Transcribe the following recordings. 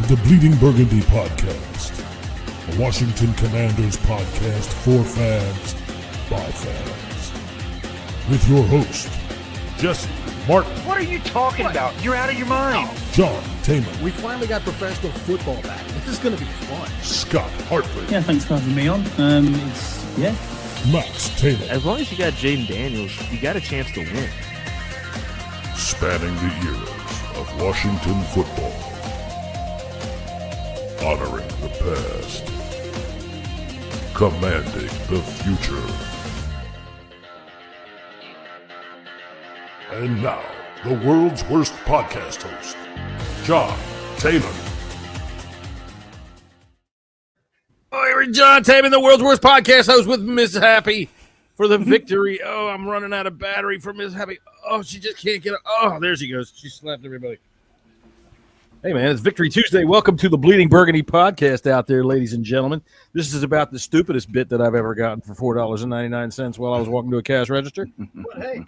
to the Bleeding Burgundy Podcast, a Washington Commanders podcast for fans, by fans. With your host, Jessy, Martin. What are you talking about? You're out of your mind. John Taman. We finally got professional football back. This is going to be fun. Scott Hartley. Yeah, thanks for having me on. Max Taylor. As long as you got Jaden Daniels, you got a chance to win. Spanning the eras of Washington football. Honoring the past. Commanding the future. And now, the world's worst podcast host, John Taylor. Oh, John Taman, the world's worst podcast host with Miss Happy for the victory. Oh, I'm running out of battery for Miss Happy. Oh, she just can't get it. Oh, there she goes. She slapped everybody. Hey, man, it's Victory Tuesday. Welcome to the Bleeding Burgundy Podcast out there, ladies and gentlemen. This is about the stupidest bit that I've ever gotten for $4.99 while I was walking to a cash register. But hey,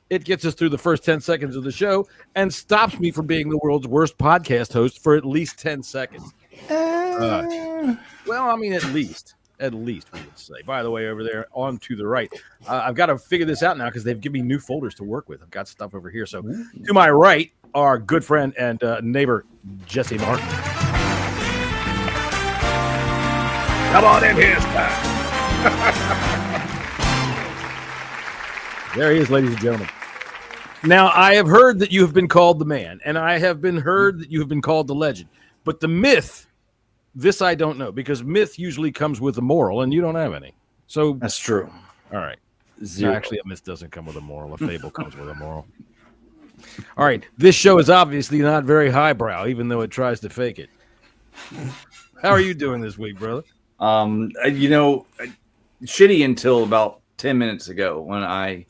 it gets us through the first 10 seconds of the show and stops me from being the world's worst podcast host for at least 10 seconds. Well, I mean, at least we would say. By the way, over there on to the right, I've got to figure this out now because they've given me new folders to work with. I've got stuff over here. So to my right, our good friend and neighbor, Jessy Martin. Come on in here, Scott. There he is, ladies and gentlemen. Now, I have heard that you have been called the man, and I have been heard that you have been called the legend. But the myth, this I don't know, because myth usually comes with a moral, and you don't have any. So that's true. All right. Zero. No, actually, a myth doesn't come with a moral. A fable comes with a moral. All right. This show is obviously not very highbrow, even though it tries to fake it. How are you doing this week, brother? Shitty until about 10 minutes ago when I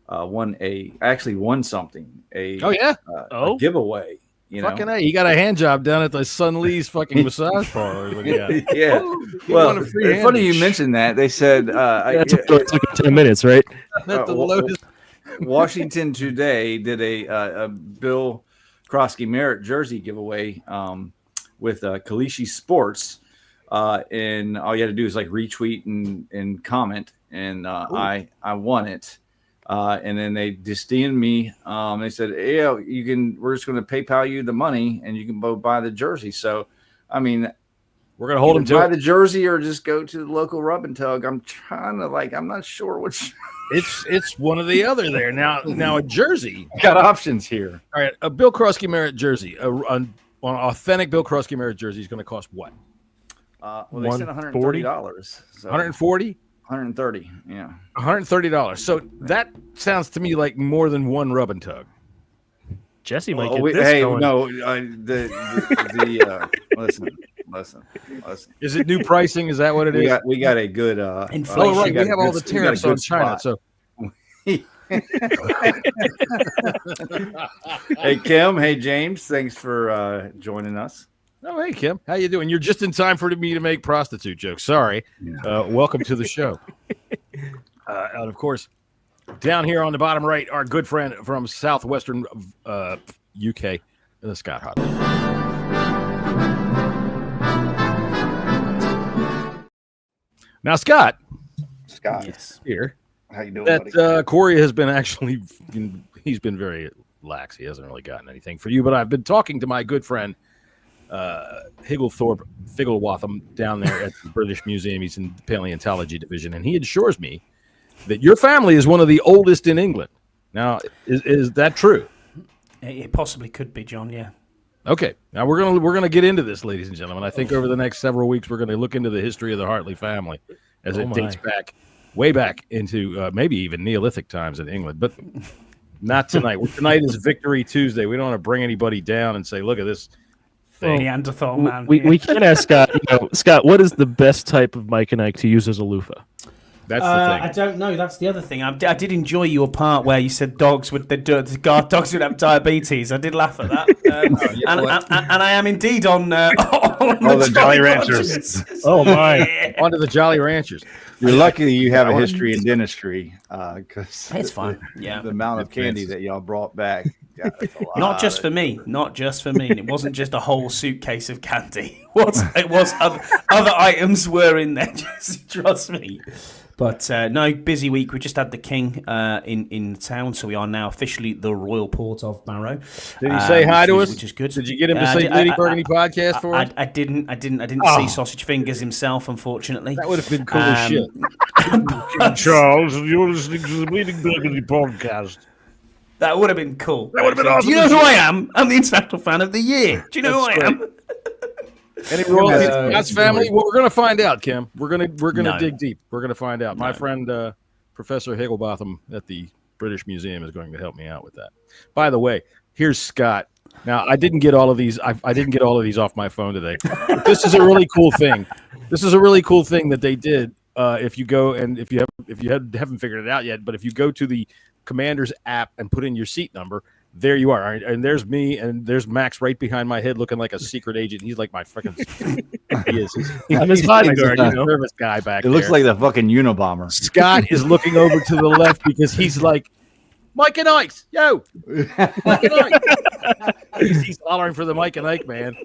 won something. A giveaway. Fucking A, you got a hand job down at the Sun Lee's fucking massage parlor. Yeah. Well, funny you mentioned that. They said it took 10 minutes, right? Washington Today did a Bill Krosky Merritt jersey giveaway with Kalishi Sports, and all you had to do is like retweet and comment, and I won it. And then they just DM'd me. They said, "Yeah, we're just going to PayPal you the money, and you can go buy the jersey." So, I mean, we're going to hold them to buy the jersey or just go to the local rub and tug. I'm not sure which. It's one or the other there. Now a jersey. Got options here. All right, a Bill Krosky Merritt jersey, an authentic Bill Krosky Merritt jersey is going to cost what? They said $140. So. 140. 130, yeah. $130. So that sounds to me like more than one rub and tug. Jessy might get this going. No, listen. Is it new pricing? Is that what it is? We got a good inflation. Oh, right. We have all the tariffs on China. So. Hey, Kim. Hey, James. Thanks for joining us. Oh, hey, Kim. How you doing? You're just in time for me to make prostitute jokes. Sorry. Welcome to the show. And, of course, down here on the bottom right, our good friend from southwestern UK, Scott Hartley. Now, Scott. Yes. Here. How you doing, buddy? Corey has been he's been very lax. He hasn't really gotten anything for you, but I've been talking to my good friend, Higglethorpe Figglewatham down there at the British Museum. He's in the Paleontology Division, and he assures me that your family is one of the oldest in England. Now, is that true? It possibly could be, John. Yeah. Okay. Now we're gonna get into this, ladies and gentlemen. I think over the next several weeks we're going to look into the history of the Hartley family as it dates way back into maybe even Neolithic times in England, but not tonight. Tonight is Victory Tuesday. We don't want to bring anybody down and say, "Look at this." Neanderthal man. We can ask Scott. Scott, what is the best type of Mike and Ike to use as a loofah? That's the thing. I don't know. That's the other thing. I did enjoy your part where you said dogs would have diabetes. I did laugh at that, and I am indeed on Oh, the Jolly Ranchers. Oh, my. Yeah. Onto the Jolly Ranchers. You're lucky you have a history in dentistry, because It's fine. Yeah. the amount of candy that y'all brought back. Yeah, that's a lot. Not just for me. Not just for me. It wasn't just a whole suitcase of candy. It was other items were in there. Just trust me. But no, busy week. We just had the King in town, so we are now officially the Royal Port of Barrow. Did he say hi to us? Which is good. Did you get him to say Liddy Burgundy podcast for us? I didn't see Sausage Fingers himself, unfortunately. That would have been cool as shit. Charles, you're listening to the Bleeding Burgundy podcast. That would have been cool. That would have been awesome. Do you know who I am? I'm the International Fan of the Year. Do you know who I am? Any royalties in Scott's family? Well, we're going to find out, Kim. We're gonna No. dig deep. We're going to find out. My No. friend Professor Higglebotham at the British Museum is going to help me out with that. By the way, here's Scott. Now, I didn't get all of these. I didn't get all of these off my phone today. But this is a really cool thing. This is a really cool thing that they did. If you go and if you haven't figured it out yet, but if you go to the Commander's app and put in your seat number, there you are. And there's me, and there's Max right behind my head looking like a secret agent. He's like my freaking he is. I'm his bodyguard, you know. Service guy back It there. looks like the fucking Unabomber. Scott is looking over to the left because he's like, Mike and Ike's, yo, Mike and Ike. he's hollering for the Mike and Ike man,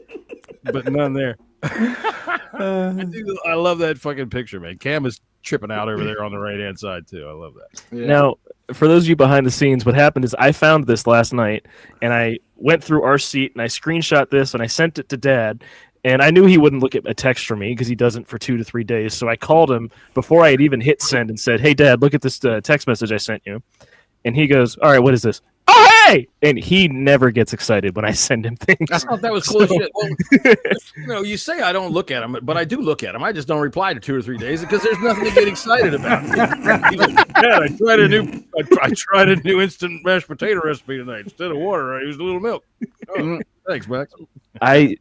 but none there. I love that fucking picture, man. Cam is tripping out over there on the right hand side too. I love that. Yeah. Now, for those of you behind the scenes, what happened is I found this last night, and I went through our seat, and I screenshot this, and I sent it to Dad, and I knew he wouldn't look at a text from me because he doesn't for 2 to 3 days, so I called him before I had even hit send and said, hey, Dad, look at this text message I sent you. And he goes, all right, what is this? Oh, hey! And he never gets excited when I send him things. I thought that was cool as shit. Well, you say I don't look at them, but I do look at them. I just don't reply to 2 or 3 days because there's nothing to get excited about. Yeah, I tried a new instant mashed potato recipe tonight. Instead of water, I used a little milk. Oh, thanks, Max. I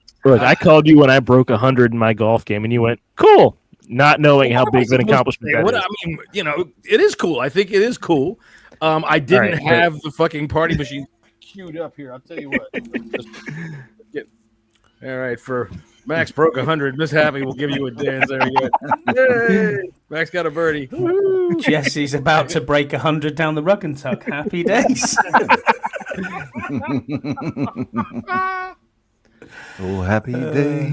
called you when I broke 100 in my golf game, and you went, cool, not knowing how big of an accomplishment that is. I mean, it is cool. I think it is cool. I didn't have the fucking party machine queued up here. I'll tell you what. All right, for Max broke 100. Miss Happy will give you a dance. There you go. Yay! Max got a birdie. Woo! Jesse's about to break 100 down the rug and tuck. Happy days. Oh, happy day.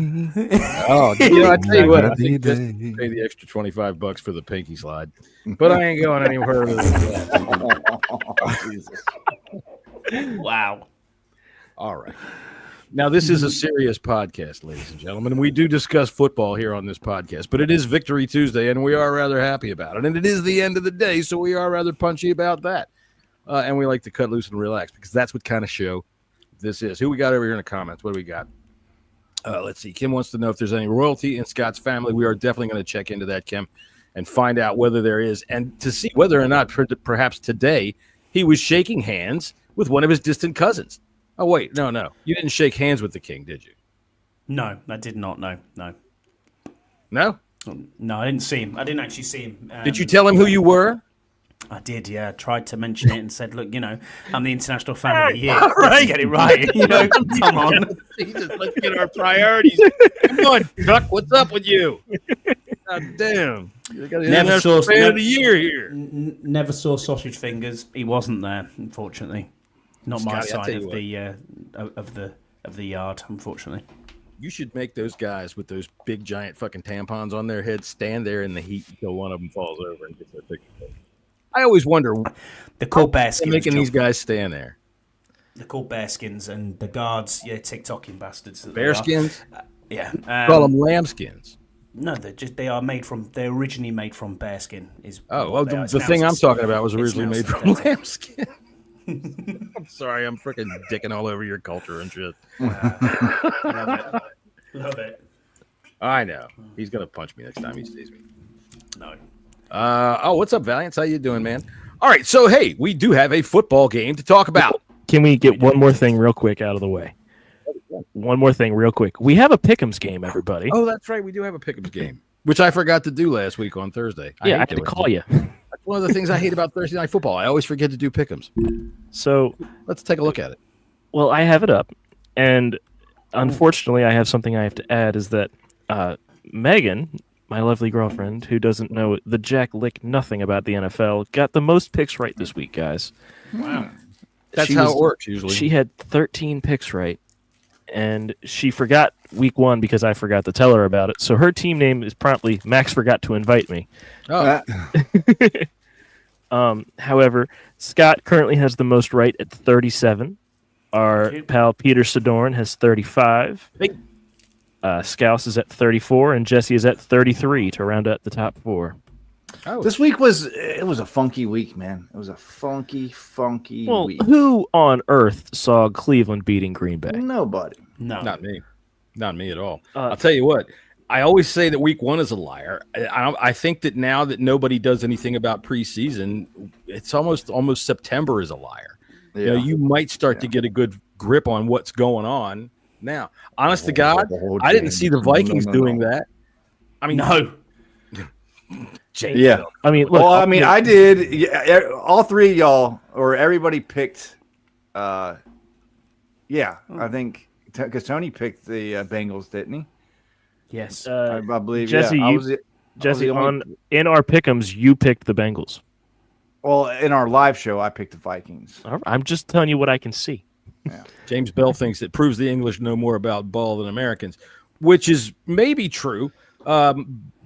Oh, I tell you what, I Happy think just day. pay the extra $25 for the pinky slide, but I ain't going any further than that. Wow. All right. Now, this is a serious podcast, ladies and gentlemen. We do discuss football here on this podcast, but it is Victory Tuesday, and we are rather happy about it. And it is the end of the day, so we are rather punchy about that. And we like to cut loose and relax because that's what kind of show this is. Who we got over here in the comments? What do we got? Let's see. Kim wants to know if there's any royalty in Scott's family. We are definitely going to check into that, Kim, and find out whether there is, and to see whether or not perhaps today he was shaking hands with one of his distant cousins. Oh, wait. No. You didn't shake hands with the King, did you? No, I did not. No. No? No, I didn't see him. I didn't actually see him. Did you tell him who you were? I did, yeah. I tried to mention it and said, look, I'm the International Fan of the Year. Right. Get it right. Come on. Jesus, let's get our priorities. Come on, Chuck. What's up with you? God damn. You got Never saw fan of the year here. Never saw Sausage Fingers. He wasn't there, unfortunately. Not my Scotty, side of the yard, unfortunately. You should make those guys with those big giant fucking tampons on their heads stand there in the heat until one of them falls over and gets their picture taken. I always wonder, They're called bearskins. making these guys stand there. They're called bearskins, and the guards, TikToking bastards. Bearskins? Yeah. Call them lambskins. No, they're originally made from bearskin. The thing I'm talking about was originally made from lambskin. I'm sorry, I'm freaking dicking all over your culture and shit. Love it. I know. He's going to punch me next time he sees me. No. What's up, Valiant? How you doing, man? All right, so, hey, we do have a football game to talk about. Can we get one more thing real quick out of the way? One more thing real quick. We have a Pick'ems game, everybody. Oh, that's right. We do have a Pick'ems game, which I forgot to do last week on Thursday. I had to call you. That's one of the things I hate about Thursday Night Football. I always forget to do Pick'ems. So let's take a look at it. Well, I have it up, and unfortunately, I have something I have to add. Is that Megan, my lovely girlfriend, who doesn't know the jack lick nothing about the NFL, got the most picks right this week, guys. Wow. That's how it works usually. She had 13 picks right, and she forgot week 1 because I forgot to tell her about it. So her team name is promptly Max forgot to invite me. Oh. However, Scott currently has the most right at 37. Our pal Peter Sidorn has 35. Scouse is at 34, and Jesse is at 33 to round out the top 4. Oh. This week was a funky week, man. It was a funky week. Who on earth saw Cleveland beating Green Bay? Nobody. No. Not me at all. I'll tell you what. I always say that week 1 is a liar. I think that now that nobody does anything about preseason, it's almost September is a liar. Yeah. You know, you might start to get a good grip on what's going on now. Honest to God, I didn't see the Vikings doing that. I mean, No. James, Yeah. I mean, look, Well, I mean, I did. Yeah, all three of y'all, or everybody picked. I think because Tony picked the Bengals, didn't he? Yes. I believe. Jesse, yeah, Jesse, the only- in our pick'ems, you picked the Bengals. Well, in our live show, I picked the Vikings. I'm just telling you what I can see. James Bell thinks it proves the English know more about ball than Americans, which is maybe true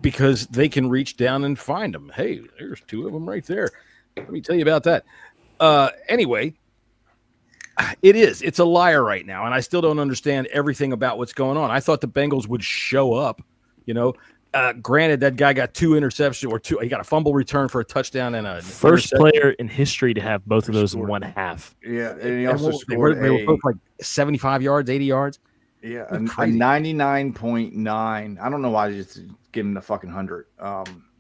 because they can reach down and find them. Hey, there's 2 of them right there. Let me tell you about that. Anyway, it's a liar right now, and I still don't understand everything about what's going on. I thought the Bengals would show up, you know. Granted, that guy got 2 interceptions or 2. He got a fumble return for a touchdown and a First player in history to have both of those in one half. Yeah, and he also they scored were both like 75 yards, 80 yards. a 99.9. I don't know why they just give him the fucking 100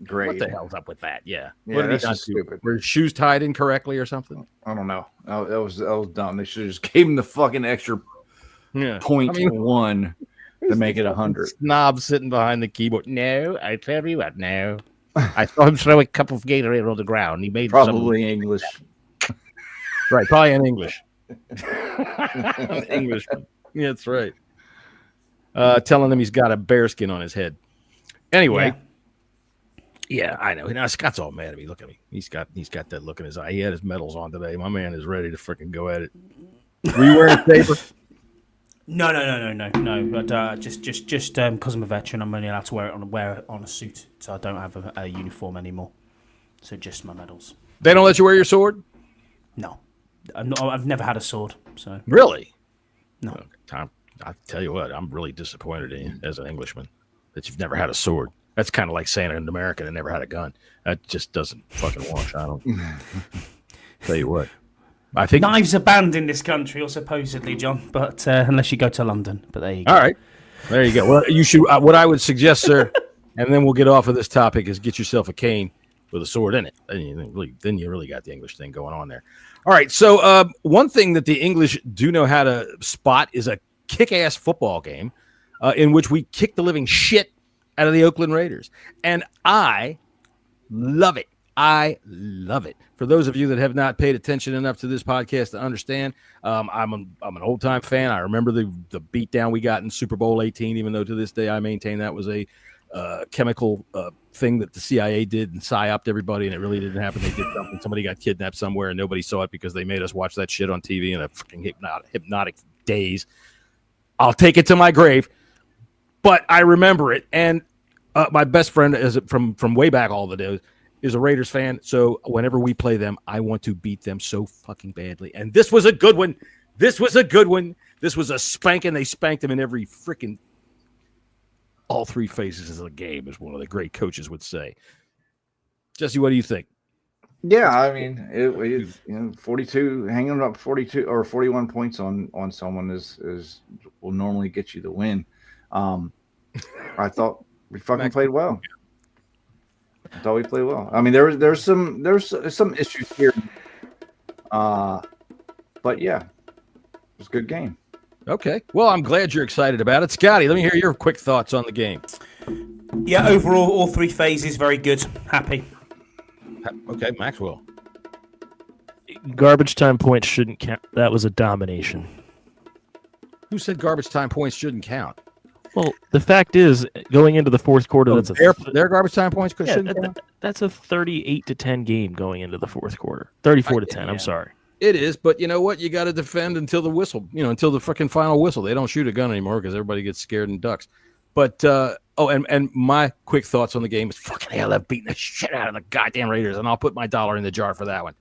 grade. What the hell's up with that? Yeah, Yeah, what did that's he not just do? stupid. Were his shoes tied incorrectly or something? I don't know. That was dumb. They should have just gave him the fucking extra Yeah, point 1 to make it 100. Snob sitting behind the keyboard. No, I tell you what. No, I saw him throw a cup of Gatorade on the ground. He made Probably English. right, probably in English. English. Yeah, that's right. Telling him he's got a bearskin on his head. Anyway, yeah, I know. Now Scott's all mad at me. Look at me. He's got that look in his eye. He had his medals on today. My man is ready to freaking go at it. Were you wearing a saber? No. But just because I'm a veteran, I'm only allowed to wear it on a suit, so I don't have a uniform anymore. So just my medals. They don't let you wear your sword? No, I've never had a sword. So Really? no. Tom, I tell you what, I'm really disappointed in you as an Englishman that you've never had a sword. That's kind of like saying an American that never had a gun. That just doesn't fucking wash. I don't. Tell you what. I think Knives are banned in this country, or supposedly, John. But unless you go to London, but there you go. All right, there you go. Well, you should. What I would suggest, sir, and then we'll get off of this topic, is get yourself a cane with a sword in it. Then you really got the English thing going on there. All right. So one thing that the English do know how to spot is a kick-ass football game in which we kick the living shit out of the Oakland Raiders, and I love it. I love it. For those of you that have not paid attention enough to this podcast to understand, I'm an old time fan. I remember the beatdown we got in Super Bowl 18, even though to this day I maintain that was a chemical thing that the CIA did and psyoped everybody, and it really didn't happen. They did something. Somebody got kidnapped somewhere, and nobody saw it because they made us watch that shit on TV in a fucking hypnotic daze. I'll take it to my grave, but I remember it. And my best friend is from way back all the days. Is a Raiders fan, so whenever we play them, I want to beat them so fucking badly. And this was a good one. This was a spanking. They spanked them in every freaking all 3 phases of the game, as one of the great coaches would say. Jesse, what do you think? Yeah, I mean, it 42, hanging up 42 or 41 points on someone will normally get you the win. I thought we fucking played well. I thought we played well. I mean, there's some issues here, but yeah, it was a good game. Okay, well, I'm glad you're excited about it, Scotty. Let me hear your quick thoughts on the game. Yeah, overall, all 3 phases very good. Happy. Okay, Maxwell. Garbage time points shouldn't count. That was a domination. Who said garbage time points shouldn't count? Well, the fact is, going into the fourth quarter, Their garbage time points shouldn't count? that's a 38-10 game going into the fourth quarter. 34-10. I'm sorry. It is, but you know what? You got to defend until the whistle, until the freaking final whistle. They don't shoot a gun anymore because everybody gets scared and ducks. But, and my quick thoughts on the game is fucking hell, they're beating the shit out of the goddamn Raiders, and I'll put my dollar in the jar for that one.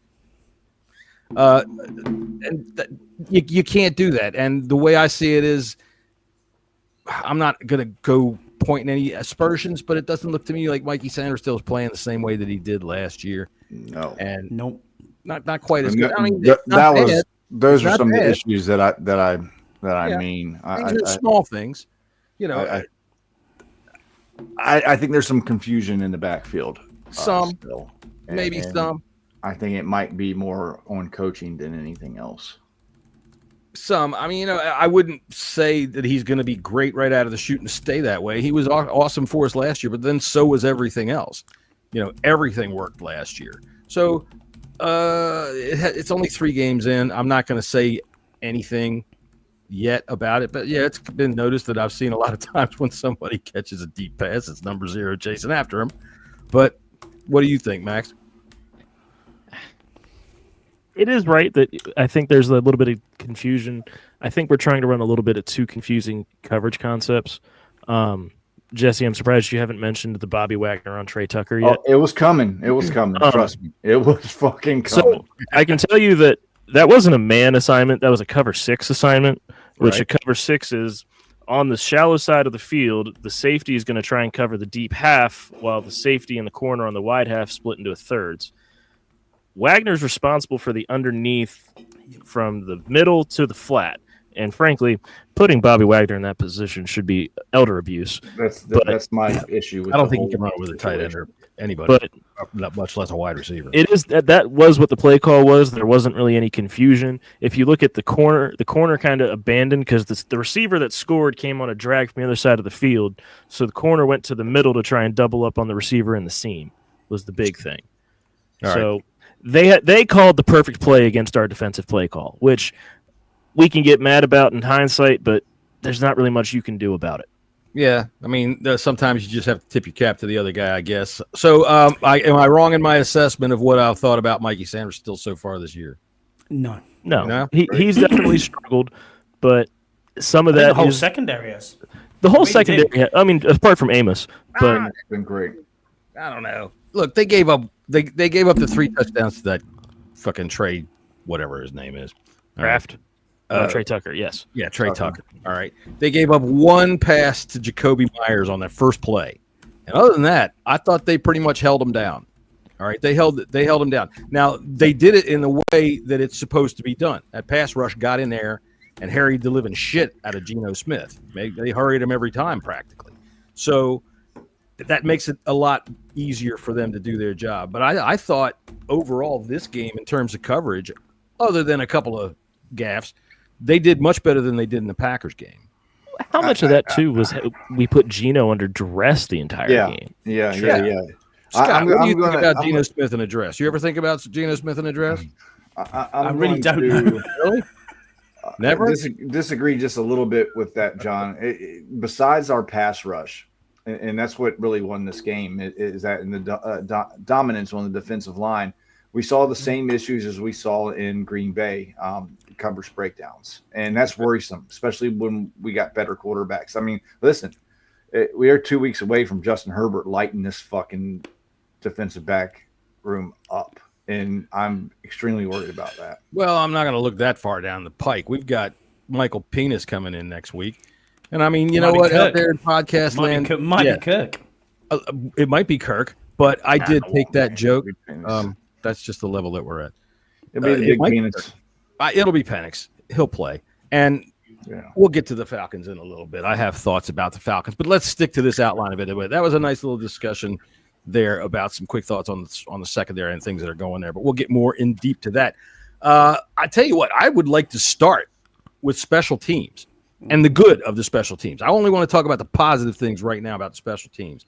You can't do that. And the way I see it is, I'm not going to go pointing any aspersions, but it doesn't look to me like Mikey Sanders still is playing the same way that he did last year. No. And nope. Not quite as good. I mean, those are some of the issues that I mean. These are small things. I think there's some confusion in the backfield. Still. Maybe some. I think it might be more on coaching than anything else. I mean, I wouldn't say that he's going to be great right out of the chute and stay that way. He was awesome for us last year, but then so was everything else. Everything worked last year. So it's only 3 games in. I'm not going to say anything yet about it, but yeah, it's been noticed that I've seen a lot of times when somebody catches a deep pass, it's number 0 chasing after him. But what do you think, Max? It is right that I think there's a little bit of confusion. I think we're trying to run a little bit of 2 confusing coverage concepts. Jesse, I'm surprised you haven't mentioned the Bobby Wagner on Trey Tucker yet. It was coming. Trust me. It was fucking coming. So I can tell you that wasn't a man assignment. That was a cover 6 assignment, which a cover 6 is on the shallow side of the field. The safety is going to try and cover the deep half, while the safety in the corner on the wide half split into a thirds. Wagner's responsible for the underneath from the middle to the flat. And frankly, putting Bobby Wagner in that position should be elder abuse. That's my issue. With I don't think you can run with a tight end or anybody, but not much less a wide receiver. It is that was what the play call was. There wasn't really any confusion. If you look at the corner kind of abandoned because the receiver that scored came on a drag from the other side of the field. So the corner went to the middle to try and double up on the receiver in the seam was the big thing. So they called the perfect play against our defensive play call, which we can get mad about in hindsight, but there's not really much you can do about it. Yeah, I mean, sometimes you just have to tip your cap to the other guy, I guess. So am I wrong in my assessment of what I've thought about Mikey Sanders still so far this year? No. He's definitely struggled, but some of that the whole secondary has. The whole secondary, I mean, apart from Amos, but it's been great. I don't know. Look, they gave up the 3 touchdowns to that fucking Trey, whatever his name is. Kraft. Trey Tucker, yes. Yeah, Trey Tucker. All right. They gave up 1 pass to Jacoby Myers on that first play. And other than that, I thought they pretty much held him down. All right. They held him down. Now, they did it in the way that it's supposed to be done. That pass rush got in there and harried the living shit out of Geno Smith. They hurried him every time practically. So that makes it a lot easier for them to do their job. But I thought overall this game in terms of coverage, other than a couple of gaffes, they did much better than they did in the Packers game. How much of that, too, was we put Geno under duress the entire game? Yeah. Scott, what do you think about Geno Smith in a dress? You ever think about Geno Smith in a dress? I really don't know. Really? Never? Disagree just a little bit with that, John. Besides our pass rush, and that's what really won this game, is that in the dominance on the defensive line, we saw the same issues as we saw in Green Bay, coverage breakdowns. And that's worrisome, especially when we got better quarterbacks. I mean, listen, we are 2 weeks away from Justin Herbert lighting this fucking defensive back room up. And I'm extremely worried about that. Well, I'm not going to look that far down the pike. We've got Michael Penis coming in next week. And I mean, you know what? Out there in podcast land. Might be Kirk. It might be Kirk, but I did take that joke. That's just the level that we're at. It'll be the big penis. It'll be Penix. He'll play. And we'll get to the Falcons in a little bit. I have thoughts about the Falcons, but let's stick to this outline of it. That was a nice little discussion there about some quick thoughts on the secondary and things that are going there, but we'll get more in deep to that. I tell you what, I would like to start with special teams and the good of the special teams. I only want to talk about the positive things right now about the special teams.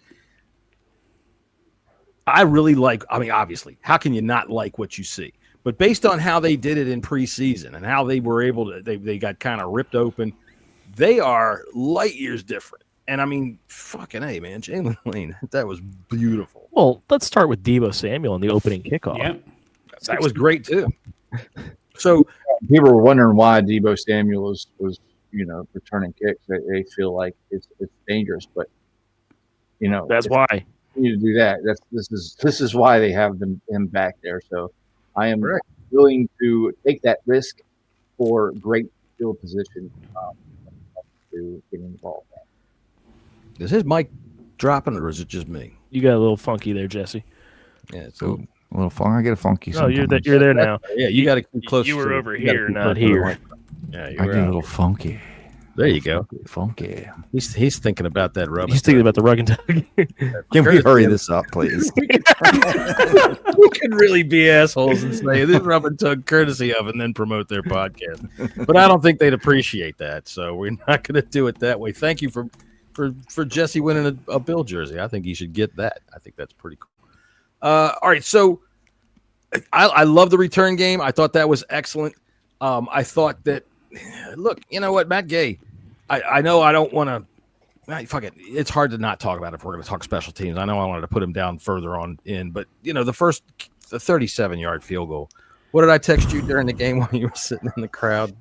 I really obviously, how can you not like what you see? But based on how they did it in preseason and how they were able to, they got kind of ripped open. they are light years different. And I mean, fucking A, man, Jalen Lane, that was beautiful. Well, let's start with Deebo Samuel in the opening kickoff. Yeah. That was great too. So people were wondering why Deebo Samuel was returning kicks. They feel like it's dangerous, but That's why. You to do that. This is why they have him back there. So I am willing to take that risk for great field position to getting the ball back. is his mic dropping or is it just me? You got a little funky there, Jesse. Yeah, so A little funk. I get a funky. No, you're sometimes. you're there now. yeah, you got to keep close. You were to it. over You gotta here, keep not close to the here. mic. Yeah, you I were get a out. little funky. There you go. Funky. He's thinking about that rub. He's thinking about the rug and tug. Can we hurry this up, please? We could really be assholes and say this rub and tug courtesy of, and then promote their podcast. But I don't think they'd appreciate that, so we're not going to do it that way. Thank you for Jesse winning a Bill jersey. I think he should get that. I think that's pretty cool. All right, so I love the return game. I thought that was excellent. I thought that, look, you know what, Matt Gay. I know I don't want to. Fuck it. It's hard to not talk about it if we're going to talk special teams. I know I wanted to put him down further on in, but the 37-yard field goal. What did I text you during the game while you were sitting in the crowd?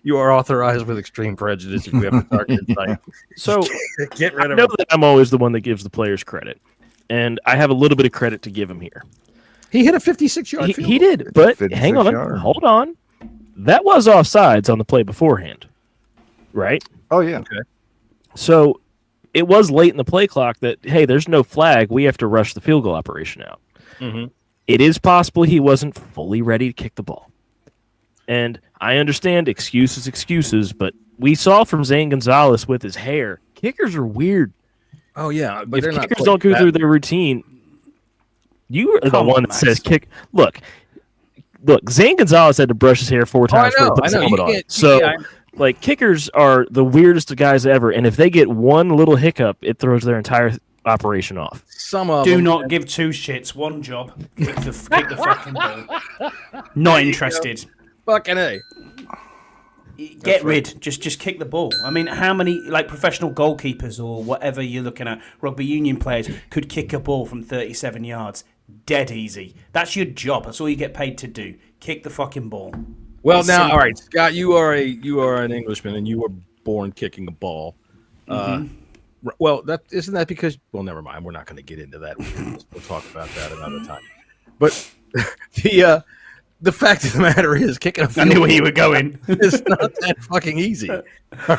You are authorized with extreme prejudice if we have a target in sight. So Get rid I of know him. that I'm always the one that gives the players credit, and I have a little bit of credit to give him here. He hit a 56-yard field He goal. did, but 56 hang on, yard. hold on. That was offsides on the play beforehand, right? Oh yeah. So it was late in the play clock that, hey, there's no flag. We have to rush the field goal operation out. Mm-hmm. It is possible he wasn't fully ready to kick the ball. And I understand excuses, but we saw from Zane Gonzalez with his hair, kickers are weird. Oh, yeah. But If they're not kickers quite don't go that- through their routine, you are the Come one on, that Max. says kick. Look, Zane Gonzalez had to brush his hair 4 times Oh, I know. before he put his I know. helmet You on. can't- So, yeah, like, kickers are the weirdest guys ever, and if they get one little hiccup, it throws their entire operation off. some of Do them. not give two shits. One job. Kick the fucking ball. Not interested. Fucking A. Get rid. Just kick the ball. I mean, how many professional goalkeepers or whatever you're looking at, rugby union players, could kick a ball from 37 yards? Dead easy. That's your job. That's all you get paid to do. Kick the fucking ball. Well, It's now, simple. all right, Scott, you are an Englishman, and you were born kicking a ball. Well, isn't that because? Well, never mind. We're not going to get into that. We'll talk about that another time. But the fact of the matter is, kicking a I field knew where goal you were going. is not that fucking easy. All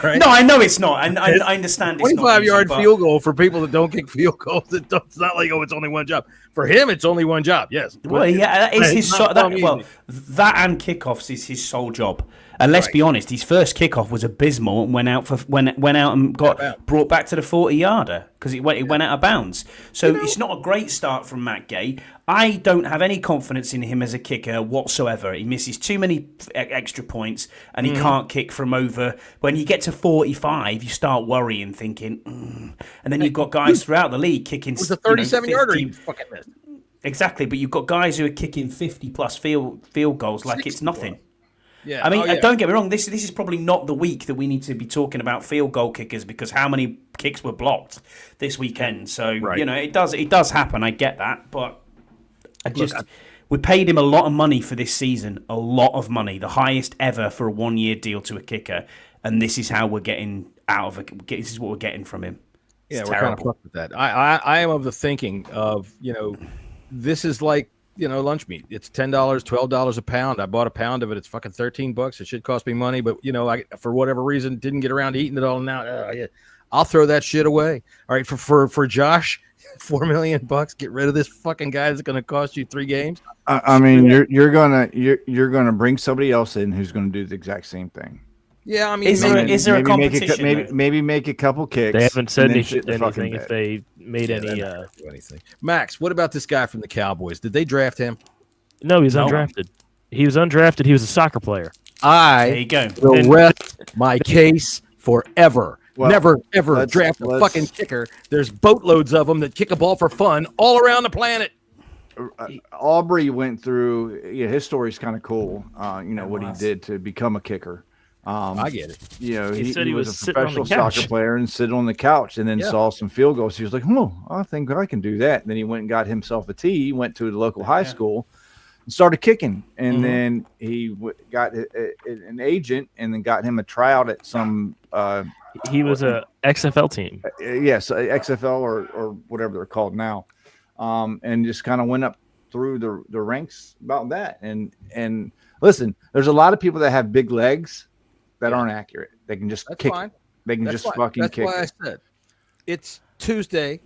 right. No, I know it's not. And I understand it's not. 25-yard easy, field goal for people that don't kick field goals. It's not like, it's only one job. For him, it's only one job. Yes. Well, yeah, that is It's his not that, easy. well, that and kickoffs is his sole job. And let's be honest, his first kickoff was abysmal and went out and got brought back to the 40-yarder because it went out of bounds. So it's not a great start from Matt Gay. I don't have any confidence in him as a kicker whatsoever. He misses too many extra points and he can't kick from over. When you get to 45, you start worrying, thinking, and then you've got guys throughout the league kicking. It was a 37-yarder. 50 He fucking missed. Exactly, but you've got guys who are kicking 50-plus field goals like it's nothing. Yeah. I mean, Oh, yeah. don't get me wrong. This is probably not the week that we need to be talking about field goal kickers because how many kicks were blocked this weekend? So Right. it does happen. I get that, but we paid him a lot of money for this season, a lot of money, the highest ever for a 1-year deal to a kicker, and this is how we're getting out of it. This is what we're getting from him. It's Yeah, we're kind of terrible. fucked with that. I am of the thinking of, this is like, lunch meat. It's $10, $12 a pound. I bought a pound of it. It's fucking $13. It should cost me money, but I for whatever reason didn't get around to eating it all. Now, I'll throw that shit away. All right, for Josh, $4 million. Get rid of this fucking guy that's going to cost you 3 games. I mean, you're gonna bring somebody else in who's gonna do the exact same thing. Yeah, I mean, Is there a Maybe make competition? maybe make a couple kicks. They haven't said and then shit the fucking anything if bed. they made Yeah, any. they're not gonna do anything. Max, what about this guy from the Cowboys? Did they draft him? No, he's No. undrafted. He was undrafted. He was a soccer player. There you go. Will And- rest my case forever. Well, Never, ever let's- draft a let's- fucking kicker. There's boatloads of them that kick a ball for fun all around the planet. Aubrey went through. His story's kind of cool. What he did to become a kicker. I get it. You know, He said he was was a sitting on the professional couch. soccer player and sitting on the couch, and then Yeah. saw some field goals. He was like, "Oh, I think I can do that." And then he went and got himself a tee. He went to the local high school and started kicking. And then he got an agent, and then got him a tryout at some. He was a XFL team. Yes, XFL or whatever they're called now, and just kind of went up through the ranks about that. And listen, there's a lot of people that have big legs that aren't accurate. They can just kick. Fine. They can just fucking That's kick. why I said it's Tuesday.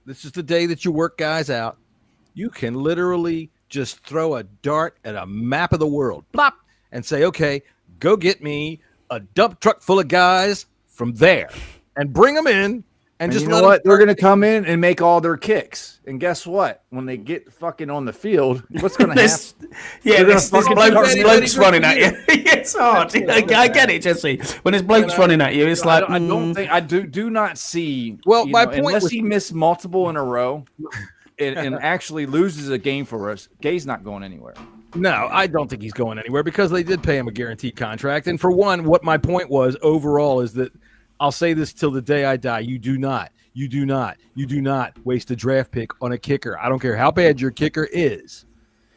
This is the day that you work guys out. You can literally just throw a dart at a map of the world, plop, and say, okay, go get me a dump truck full of guys from there and bring them in. And just you know what? They're going to come in and make all their kicks. And guess what? When they get fucking on the field, what's going to happen? Yeah, They're this gonna fucking bloke's start- running at you. It's hard. I get it, Jesse. When there's blokes running at you, it's like I don't think I do not see. Well, you my know, point unless was- he missed multiple in a row and actually loses a game for us, Gay's not going anywhere. No, I don't think he's going anywhere because they did pay him a guaranteed contract. And for one, what my point was overall is that I'll say this till the day I die. You do not waste a draft pick on a kicker. I don't care how bad your kicker is.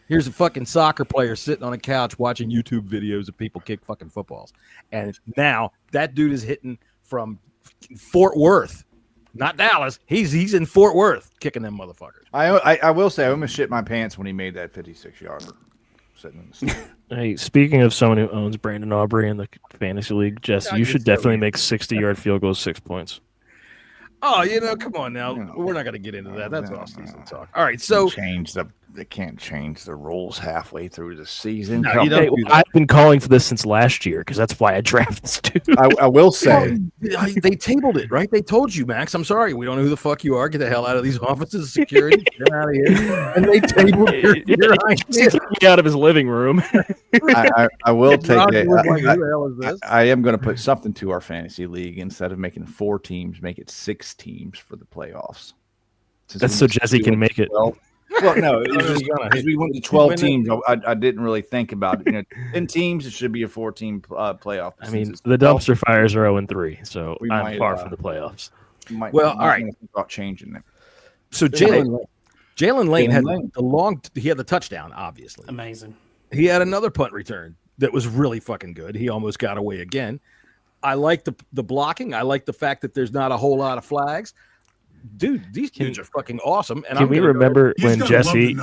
Here's a fucking soccer player sitting on a couch watching YouTube videos of people kick fucking footballs. And now that dude is hitting from Fort Worth, not Dallas. He's in Fort Worth kicking them motherfuckers. I will say I almost shit my pants when he made that 56-yarder sitting in the stand. Hey, speaking of someone who owns Brandon Aubrey in the fantasy league, Jess, Yeah, you should so definitely make 60-yard field goals 6 points. Oh, come on now. We're not going to get into that. That's off-season talk. All right, so They can't change the rules halfway through the season. No, Come you don't Hey, on. do that. I've been calling for this since last year because that's why I drafted this dude. I will say They tabled it, right? They told you, Max. I'm sorry. We don't know who the fuck you are. Get the hell out of these offices. Security. Get out of here. And they tabled your idea. Kicked me out of his living room. I will take Roger it. was like, who the hell is this? I am going to put something to our fantasy league. Instead of making 4 teams, make it 6 teams for the playoffs. Since That's we so went to Jesse can make it. 12. Well, no, it was just Gonna. because we went to 12 teams. I didn't really think about it. 10 teams, it should be a 4-team playoff. I mean, the dumpster fires are 0-3, so We I'm might, far from the playoffs. Well, all right. Think about changing it. So Jalen Lane had he had the touchdown, obviously. amazing. He had another punt return that was really fucking good. He almost got away again. I like the blocking. I like the fact that there's not a whole lot of flags. Dude, these kids are fucking awesome. And Can we remember when Jesse,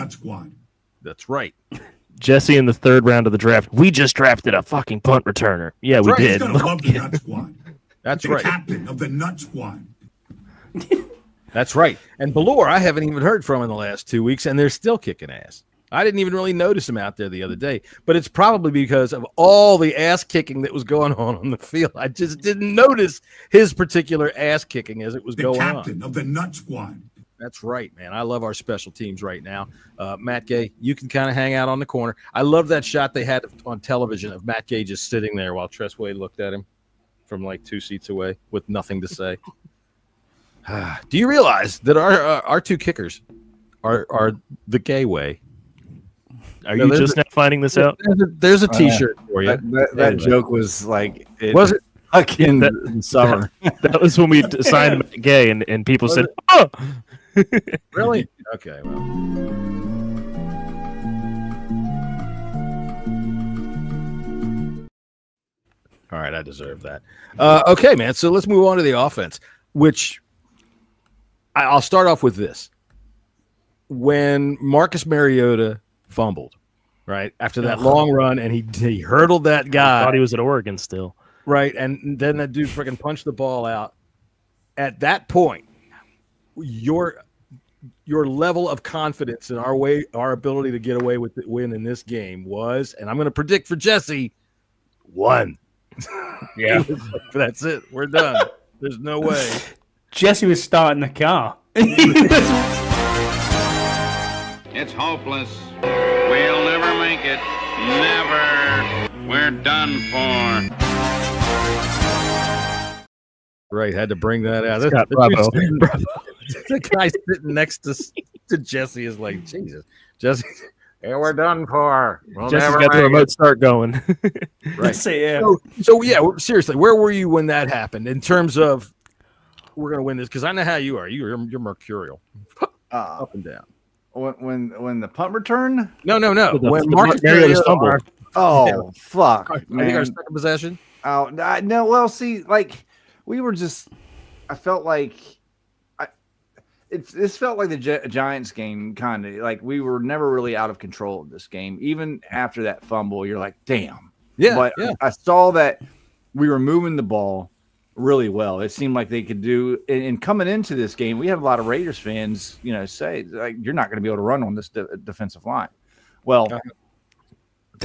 That's right. Jesse in the 3rd round of the draft, we just drafted a fucking punt returner. Yeah, we right. did. Love the Nut Squad. That's The right. captain of the Nut Squad. That's right. And Ballore, I haven't even heard from in the last 2 weeks, and they're still kicking ass. I didn't even really notice him out there the other day, but it's probably because of all the ass kicking that was going on the field. I just didn't notice his particular ass kicking as it was The going captain on. of the Nut Squad. That's right, man. I love our special teams right now. Matt Gay, you can kind of hang out on the corner. I love that shot they had on television of Matt Gay just sitting there while Tress Wade looked at him from like 2 seats away with nothing to say. Do you realize that our 2 kickers are the Gay way? Are you just now finding this out? There's a T-shirt for you. That Anyway. joke was like Was it? in that- the summer. That was when we signed Matt Gay, and people said, "Oh, Really? Okay. Well. All right, I deserve that. Okay, man. So let's move on to the offense, which I'll start off with this. When Marcus Mariota fumbled, right after that long run, and he hurdled that guy. I thought he was at Oregon still." Right, and then that dude freaking punched the ball out. At that point, your level of confidence in our ability to get away with the win in this game was, and I'm going to predict for Jesse, 1. Yeah, that's it. We're done. There's no way. Jesse was starting the car. It's hopeless. We'll never make it. Never. We're done for. Right, had to bring that out. Scott, bravo. The guy sitting next to Jesse is like, Jesus, Jesse, Yeah, we're done for. We'll Jesse's never got the make remote start going. Right. That's it, yeah. So yeah, seriously, where were you when that happened? In terms of we're gonna win this, because I know how you are. You're mercurial, up and down. When the punt return. No. The When Marcus Mariota's fumble. our- Oh fuck, I think man. our second possession. Oh no. Well, see, like we were just. I felt like. This felt like the Giants game, kind of like we were never really out of control of this game. Even after that fumble, you're like, damn. Yeah, But yeah. I saw that we were moving the ball really well. It seemed like they could do. And coming into this game, we had a lot of Raiders fans, say like you're not going to be able to run on this defensive line. Well,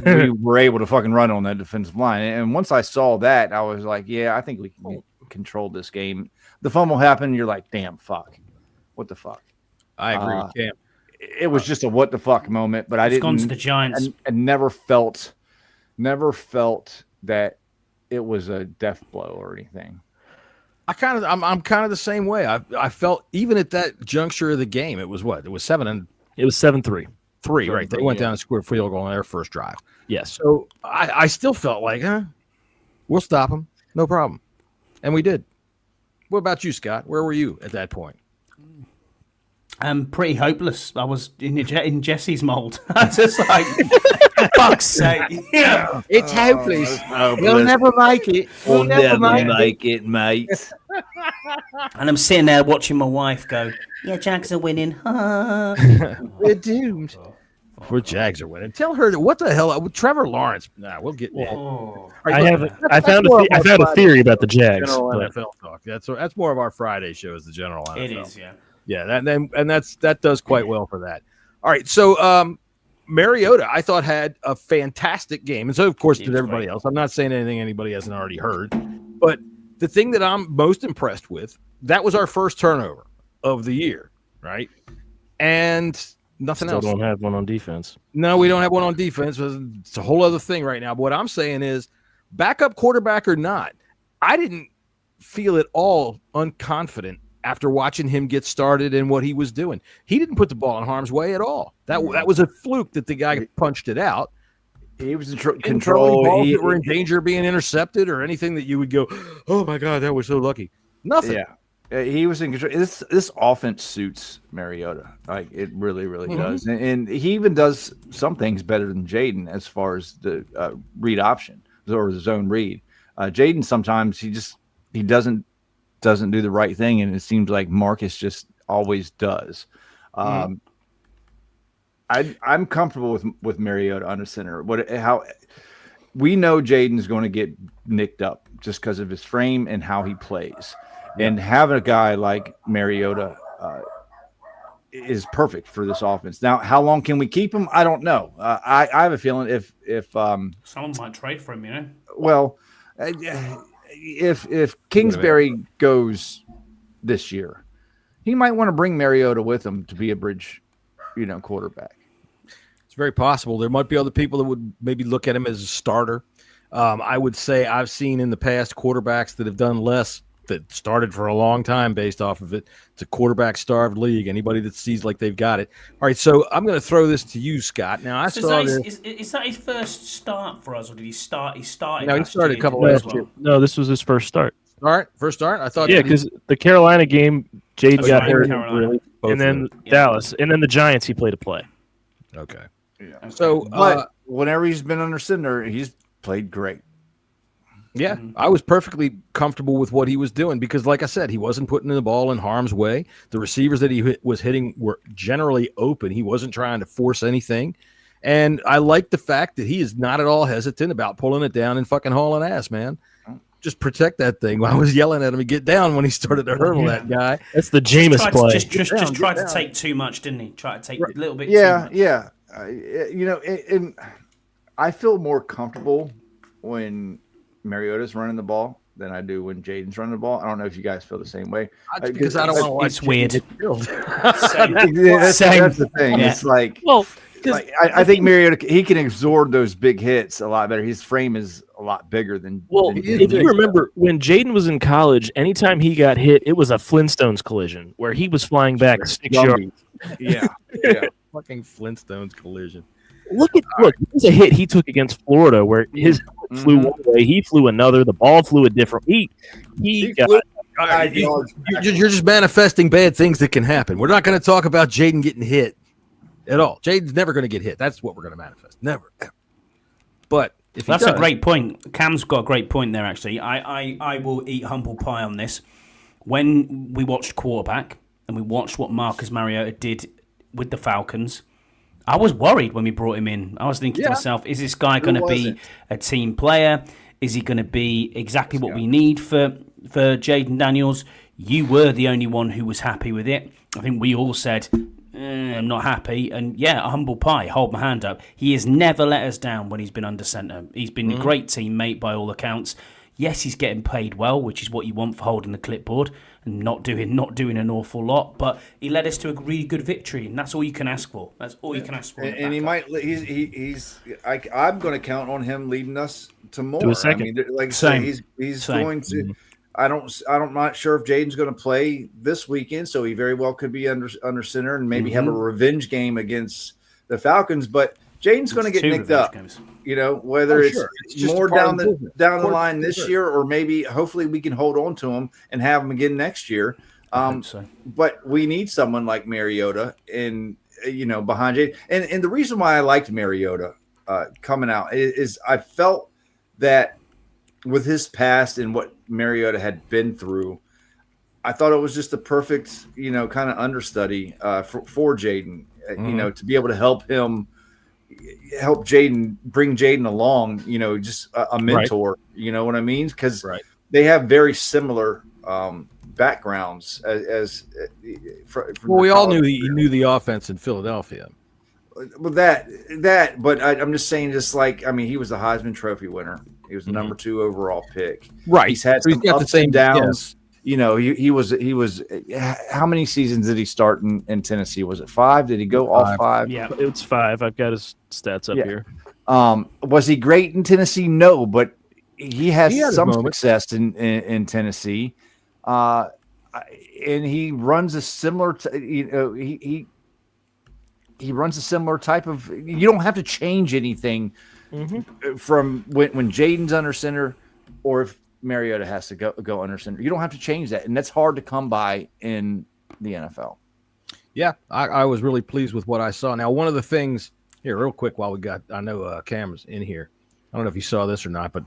we were able to fucking run on that defensive line. And once I saw that, I was like, yeah, I think we can control this game. The fumble happened. You're like, damn, fuck. What the fuck? I agree with Cam. It was just a what the fuck moment, but I It's didn't. gone to the Giants. I never felt that it was a death blow or anything. I'm kind of the same way. I felt even at that juncture of the game, it was what? It was 7-3, It was 7-3. right? They went down and scored a field goal on their first drive. Yes. So I still felt like, we'll stop them, no problem, and we did. What about you, Scott? Where were you at that point? Pretty hopeless. I was in Jesse's mold. I was just like, fuck's sake. Yeah. It's hopeless. We'll never make it. We'll never make it, mate. And I'm sitting there watching my wife go, yeah, Jags are winning. We're doomed. We're Jags are winning. Tell her that what the hell, Trevor Lawrence. Nah, we'll get. I found a theory about the Jags. General but- NFL talk. That's more of our Friday show. Is the general NFL. It is, yeah. Yeah, that does quite well for that. All right, so Mariota, I thought had a fantastic game, and so of course did everybody else. I'm not saying anything anybody hasn't already heard, but the thing that I'm most impressed with, that was our first turnover of the year, right? And nothing Still else. don't have one on defense. No, we don't have one on defense. It's a whole other thing right now. But what I'm saying is, backup quarterback or not, I didn't feel at all unconfident after watching him get started and what he was doing. He didn't put the ball in harm's way at all. That was a fluke that the guy punched it out. He was in Controlling control. balls that were in danger of being intercepted or anything that you would go, oh my God, that was so lucky. Nothing. Yeah. He was in control. This offense suits Mariota. Like it really, really does. And he even does some things better than Jaden as far as the read option or the zone read. Jaden sometimes he doesn't do the right thing, and it seems like Marcus just always does. I'm comfortable with Mariota under center. How we know Jaden's going to get nicked up just because of his frame and how he plays, and having a guy like Mariota is perfect for this offense. Now, how long can we keep him? I don't know. I have a feeling if Someone might trade for him, you know. well. If Kingsbury goes this year, he might want to bring Mariota with him to be a bridge, quarterback. It's very possible. There might be other people that would maybe look at him as a starter. I would say I've seen in the past quarterbacks that have done less that started for a long time based off of it. It's a quarterback-starved league. Anybody that sees like they've got it. All right, so I'm going to throw this to you, Scott. Now, I saw this. Is that his first start for us, or did he start? He started. No, he last started year, a couple didn't he, last as year. well? No, this was his first start. First start? I thought. Yeah, because the Carolina game, Jaden Oh, got yeah, hurt, Carolina. and then Dallas, and then the Giants, he played a play. Okay. Yeah. So, But whenever he's been under center, he's played great. yeah, I was perfectly comfortable with what he was doing because, like I said, he wasn't putting the ball in harm's way. The receivers that he was hitting were generally open. He wasn't trying to force anything. And I like the fact that he is not at all hesitant about pulling it down and fucking hauling ass, man. Just protect that thing. I was yelling at him to get down when he started to hurdle that guy. That's the Jameis play. Just tried to take too much, didn't he? Tried to take a little bit too much. Yeah. And I feel more comfortable when Mariota's running the ball than I do when Jaden's running the ball. I don't know if you guys feel the same way. That's because I don't want to watch It's weird. That's the thing. Yeah. It's like, Well, I think Mariota, he can absorb those big hits a lot better. His frame is a lot bigger than. Well, than if you remember when Jaden was in college, anytime he got hit, it was a Flintstones collision where he was flying back 6 yards. Yeah. Fucking Flintstones collision. Look, here's a hit he took against Florida where his helmet flew one way, he flew another, the ball flew a different. He got flew You're just manifesting bad things that can happen. We're not going to talk about Jaden getting hit at all. Jaden's never going to get hit. That's what we're going to manifest. Never. But if that's a great point. Cam's got a great point there. Actually, I will eat humble pie on this. When we watched quarterback and we watched what Marcus Mariota did with the Falcons, I was worried when we brought him in. I was thinking to myself, is this guy going to be a team player? Is he going to be exactly what we need for Jaden Daniels? You were the only one who was happy with it. I think we all said, I'm not happy. And yeah, a humble pie, hold my hand up. He has never let us down when he's been under centre. He's been a great teammate by all accounts. Yes, he's getting paid well, which is what you want for holding the clipboard and not doing an awful lot. But he led us to a really good victory, and that's all you can ask for. That's all you can ask for. And he might. I'm going to count on him leading us to more. To a second. I mean, like say, he's going to. I'm not sure if Jaden's going to play this weekend, so he very well could be under center and maybe have a revenge game against the Falcons. But Jaden's going to get nicked up. Games. You know, whether it's more down the line this year, or maybe hopefully we can hold on to him and have him again next year. But we need someone like Mariota and behind Jaden. And the reason why I liked Mariota coming out is I felt that with his past and what Mariota had been through, I thought it was just the perfect kind of understudy for Jaden. To be able to help Jaden, bring Jaden along, just a mentor, right. You know what I mean? Because they have very similar backgrounds we all knew he knew the offense in Philadelphia. Well, but I'm just saying, just like, I mean, he was the Heisman Trophy winner. He was the number 2 overall pick. Right. He's had some ups and downs. Yeah. He was. How many seasons did he start in Tennessee? Was it 5? Did he go all 5? Yeah, it's 5. I've got his stats up here. Was he great in Tennessee? No, but he had some success in Tennessee. And he runs a similar. He runs a similar type of. You don't have to change anything from when Jaden's under center, or if Mariota has to go under center. You don't have to change that, and that's hard to come by in the NFL. Yeah, I was really pleased with what I saw. Now, one of the things here, real quick, while I know Cam's in here. I don't know if you saw this or not, but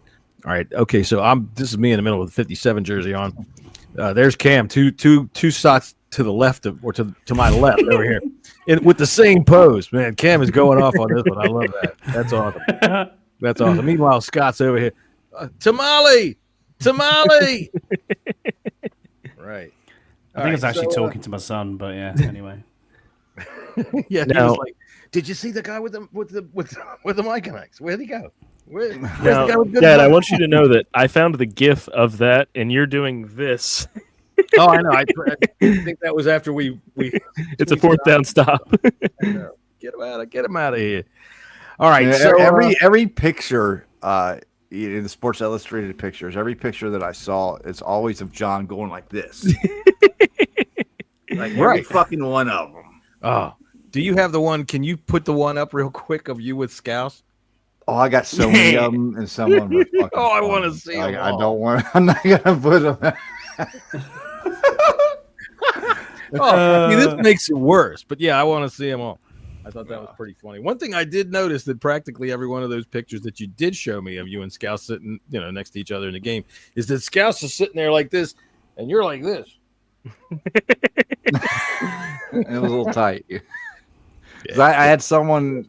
all right, okay. So this is me in the middle with the 57 jersey on. There's Cam, two shots to the left or to my left over here, with the same pose. Man, Cam is going off on this one. I love that. That's awesome. That's awesome. Meanwhile, Scott's over here. Tamale. Right. I think I was actually talking to my son, but yeah. Anyway. Yeah. Now, like, did you see the guy with the mic connects? Where'd he go? Where's the guy with good Dad, mic? I want you to know that I found the GIF of that, and you're doing this. Oh, I know. I think that was after we. It's a 4th down stop. Get him out of here. All right. Yeah, so every picture, in the Sports Illustrated pictures, every picture that I saw, it's always of John going like this, like every fucking one of them. Oh, do you have the one? Can you put the one up real quick of you with Scouse? Oh, I got so many of them, and some of them are fucking I want to see them. I don't want. I'm not gonna put them. This makes it worse. But yeah, I want to see them all. I thought that was pretty funny. One thing I did notice that practically every one of those pictures that you did show me of you and Scouse sitting, next to each other in the game, is that Scouse is sitting there like this, and you're like this. It was a little tight. Yeah. I had someone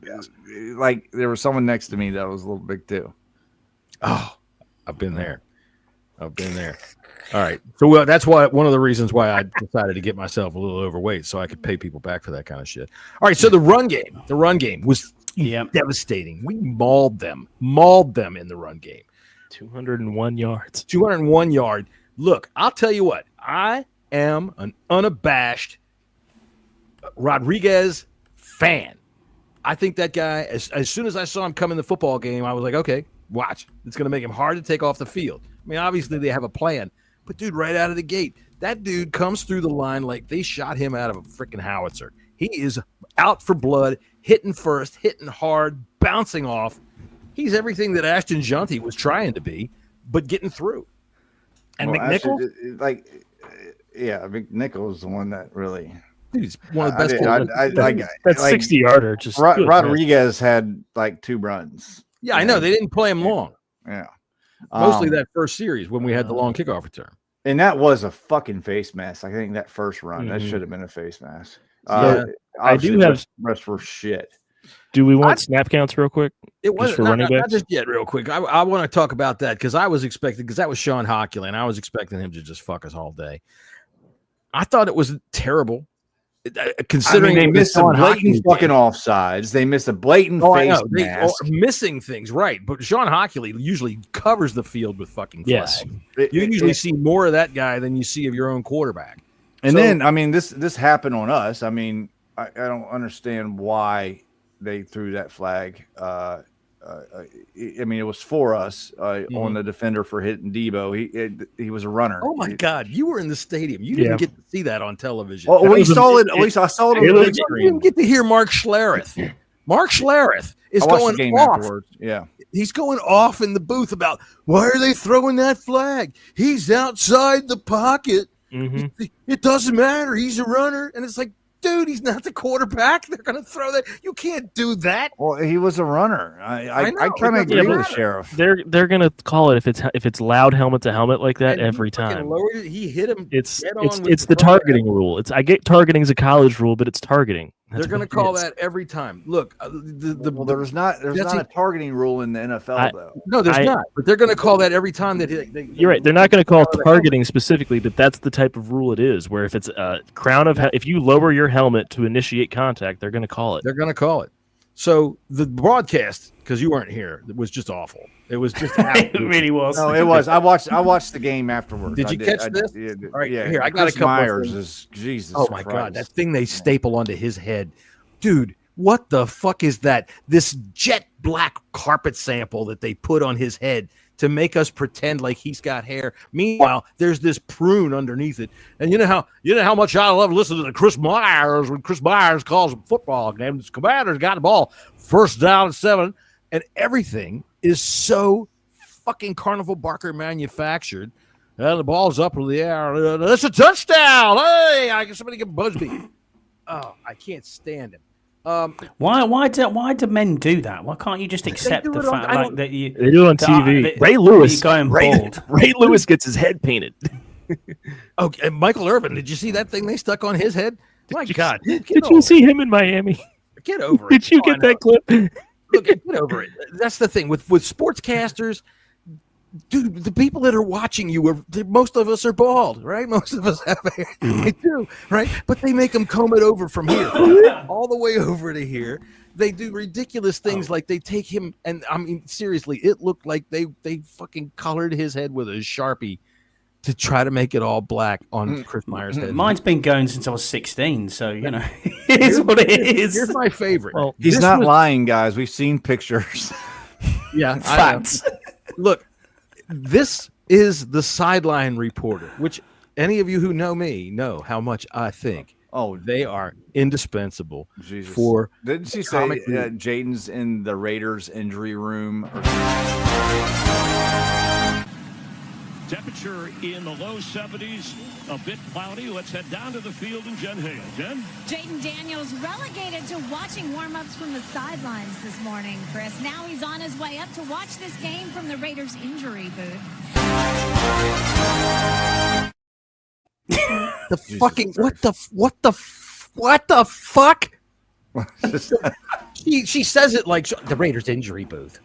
there was someone next to me that was a little big too. Oh, I've been there. All right. So that's one of the reasons why I decided to get myself a little overweight, so I could pay people back for that kind of shit. All right. So the run game was devastating. We mauled them in the run game. 201 yards. 201 yard. Look, I'll tell you what. I am an unabashed Rodriguez fan. I think that guy, as soon as I saw him come in the football game, I was like, okay, watch. It's going to make him hard to take off the field. I mean, obviously they have a plan. But, dude, right out of the gate, that dude comes through the line like they shot him out of a freaking howitzer. He is out for blood, hitting first, hitting hard, bouncing off. He's everything that Ashton Junty was trying to be, but getting through. And McNichol, McNichol is the one that really. Dude, he's one of the best. That 60-yarder just Rodriguez had like 2 runs. Yeah, I know they didn't play him long. Yeah, mostly that first series when we had the long kickoff return. And that was a fucking face mask. I think that first run that should have been a face mask. I do have rest for shit. Do we want snap counts real quick? It wasn't not just yet, real quick. I want to talk about that because I was expecting, because that was Sean Hockley, and I was expecting him to just fuck us all day. I thought it was terrible. Considering they missed some blatant fucking offsides, they missed a blatant face mask. Missing things, right? But Sean Hockley usually covers the field with fucking flags. Yes. You usually see more of that guy than you see of your own quarterback. And then, I mean, this happened on us. I mean, I don't understand why they threw that flag. I mean, it was for us on the defender for hitting Debo. He was a runner. Oh my God, you were in the stadium. You didn't get to see that on television. Oh, we saw it. At least I saw it on the big screen. You didn't get to hear Mark Schlereth. Mark Schlereth is going the game off. Afterwards. Yeah, he's going off in the booth about why are they throwing that flag? He's outside the pocket. It doesn't matter. He's a runner, and it's like, dude, he's not the quarterback. They're going to throw that. You can't do that. Well, he was a runner. I kind of agree with Sheriff. They're going to call it if it's loud helmet to helmet like that every time. He hit him. It's the targeting rule. I get targeting is a college rule, but it's targeting. They're going to call that every time. Look, there's not a targeting rule in the NFL though. No, there's not. But they're going to call that every time that you're right. They're not going to call targeting specifically, but that's the type of rule it is. Where if it's a if you lower your helmet to initiate contact, they're going to call it. They're going to call it. So the broadcast, because you weren't here, it was just awful. It was just it really was. No, it was. I watched the game afterwards. Did you catch this? All right, here I got a couple. Myers is Jesus. Oh my God, that thing they staple onto his head, dude. What the fuck is that? This jet black carpet sample that they put on his head to make us pretend like he's got hair. Meanwhile, there's this prune underneath it. And you know how much I love listening to Chris Myers when Chris Myers calls a football game. His Commanders got the ball, first down and 7, and everything is so fucking Carnival Barker manufactured. The ball's up in the air. That's a touchdown. Hey, I guess somebody get Busby. Oh, I can't stand him. Why do men do that? Why can't you just accept the fact that you they do it on TV? Ray Lewis going bald. Ray Lewis gets his head painted. Okay, and Michael Irvin, did you see that thing they stuck on his head? My God, did you see him in Miami? Get over it. Did you get that clip? Look, get over it. That's the thing with sportscasters. Dude, the people that are watching you most of us are bald, right? Most of us have hair. They do, right? But they make them comb it over from here all the way over to here. They do ridiculous things like they take him, and I mean, seriously, it looked like they fucking colored his head with a Sharpie to try to make it all black on Chris Myers' head. Mine's been going since I was 16, so it is what it is. Here's my favorite. Well, he's not lying, guys. We've seen pictures. Yeah, facts. Look. This is the sideline reporter, which any of you who know me know how much I think. Oh, they are indispensable for. Didn't she say Jaden's in the Raiders injury room? Temperature in the low 70s, a bit cloudy. Let's head down to the field and Jen Hale. Jen? Jaden Daniels relegated to watching warm-ups from the sidelines this morning, Chris. Now he's on his way up to watch this game from the Raiders injury booth. What the fuck? she says it like the Raiders injury booth.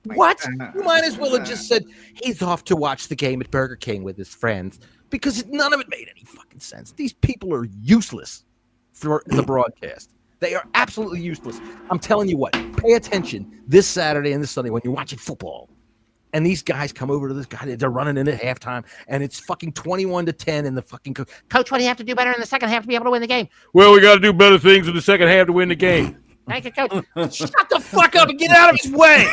What? You might as well have just said he's off to watch the game at Burger King with his friends, because none of it made any fucking sense. These people are useless for the broadcast. They are absolutely useless. I'm telling you what, pay attention this Saturday and this Sunday when you're watching football. And these guys come over to this guy, they're running in at halftime, and it's fucking 21-10, and the fucking coach, what do you have to do better in the second half to be able to win the game? Well, we got to do better things in the second half to win the game. Thank you, coach. Shut the fuck up and get out of his way.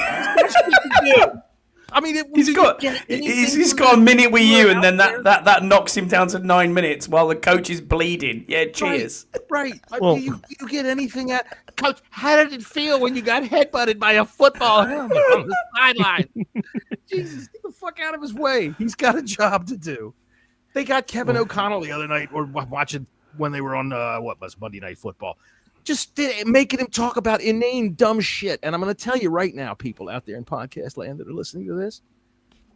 I mean, he's got a minute with you, and then that knocks him down to 9 minutes while the coach is bleeding. Yeah, cheers. Right. Well, do you get anything at Coach? How did it feel when you got headbutted by a football helmet on the sideline? Jesus, get the fuck out of his way. He's got a job to do. They got Kevin O'Connell the other night, or watching when they were on Monday Night Football. Just making him talk about inane dumb shit. And I'm going to tell you right now, people out there in podcast land that are listening to this,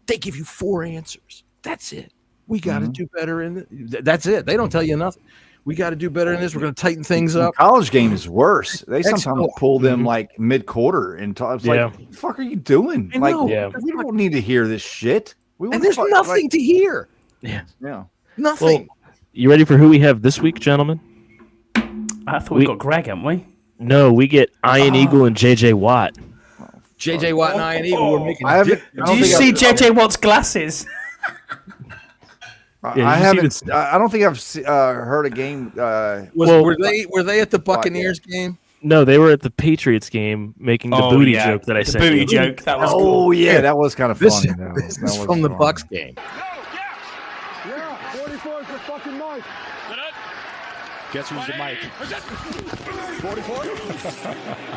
they give you 4 answers. That's it. We got to do better in that's it. They don't tell you nothing. We got to do better in this. We're going to tighten things up. The college game is worse. They sometimes pull them like mid-quarter and talk. It's like, what the fuck are you doing? We don't need to hear this shit. And there's nothing to hear. Yeah. Nothing. Well, you ready for who we have this week, gentlemen? I thought we got Greg, haven't we? No, we get Ian Eagle and JJ Watt. JJ Watt and Ian Eagle were making. Did you see JJ Watt's glasses? I haven't. I don't think I've heard a game. Were they at the Buccaneers game? No, they were at the Patriots game making the booty joke that I sent. Booty joke. That was cool. Yeah, that was kind of funny. This is from the Bucs game. Yeah, 44 is the fucking mic. Guess who's the mic? 44?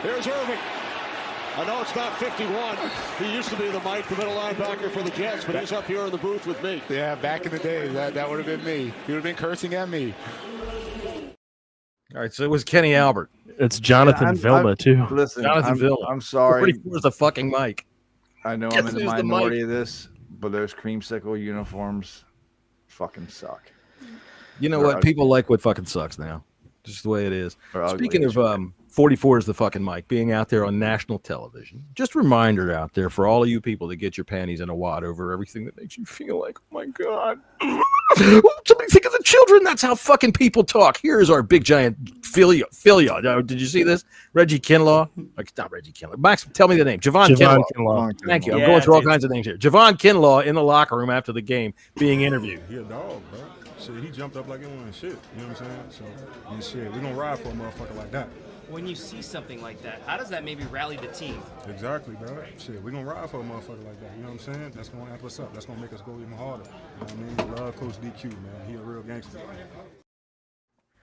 Here's Irving. I know it's not 51. He used to be the mic, the middle linebacker for the Jets, but he's up here in the booth with me. Yeah, back in the day, that would have been me. He would have been cursing at me. All right, so it was Kenny Albert. It's Jonathan Vilma, too. Listen, Jonathan Vilma. I'm sorry. 44 is the fucking mic. I know I'm in the minority of this, but those creamsicle uniforms fucking suck. You know what? People like what fucking sucks now. Just the way it is. Speaking of 44 is the fucking mic being out there on national television. Just a reminder out there for all of you people that get your panties in a wad over everything that makes you feel like, oh my God. Somebody think of the children. That's how fucking people talk. Here's our big giant Philia. Did you see this? Reggie Kinlaw. Not Reggie Kinlaw. Max, tell me the name. Javon Kinlaw. Thank you. I'm going through all kinds of names here. Javon Kinlaw in the locker room after the game being interviewed. He a dog, bro. Shit, he jumped up like it wasn't shit. You know what I'm saying? So, and shit, we're going to ride for a motherfucker like that. When you see something like that, how does that maybe rally the team? Exactly, bro. Shit, we're going to ride for a motherfucker like that. You know what I'm saying? That's going to amp us up. That's going to make us go even harder. You know what I mean? We love Coach DQ, man. He a real gangster.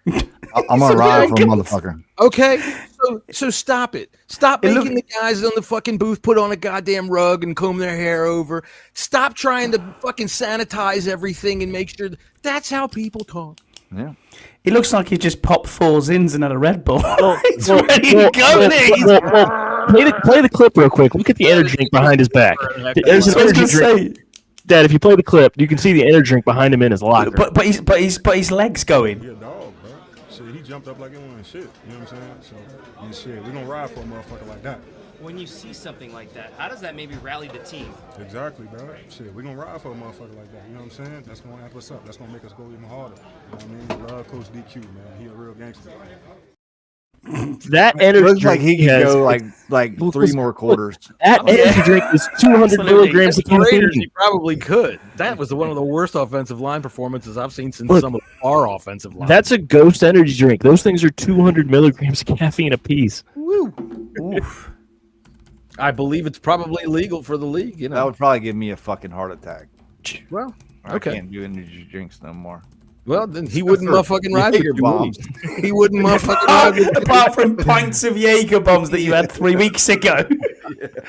I'm going to ride for a motherfucker. Okay, so stop it. Stop making the guys on the fucking booth put on a goddamn rug and comb their hair over. Stop trying to fucking sanitize everything and make sure that's how people talk. Yeah. It looks like he just popped 4 Zins and had a Red Bull. He's ready to go. Play the clip real quick. Look at the energy drink behind his back. There's an energy drink. Dad, if you play the clip, you can see the energy drink behind him in his locker. But his legs going. He a dog, bro. Shit, he jumped up like it wasn't shit. You know what I'm saying? So, and shit, we're going to ride for a motherfucker like that. When you see something like that, how does that maybe rally the team? Exactly, bro. Shit, we're going to ride for a motherfucker like that. You know what I'm saying? That's going to amp us up. That's going to make us go even harder. You know what I mean? We love Coach DQ, man. He a real gangster. That energy looks drink like he can go like 3 more quarters. That energy drink is 200 milligrams of caffeine. He probably could. That was one of the worst offensive line performances I've seen since some of our offensive line. That's a ghost energy drink. Those things are 200 milligrams of caffeine apiece. Woo. Oof. I believe it's probably legal for the league. You know, that would probably give me a fucking heart attack. Well, okay. I can't do energy drinks no more. Well, then he wouldn't motherfucking ride with your bombs. He wouldn't motherfucking ride with apart from pints of Jaeger bombs that you had 3 weeks ago,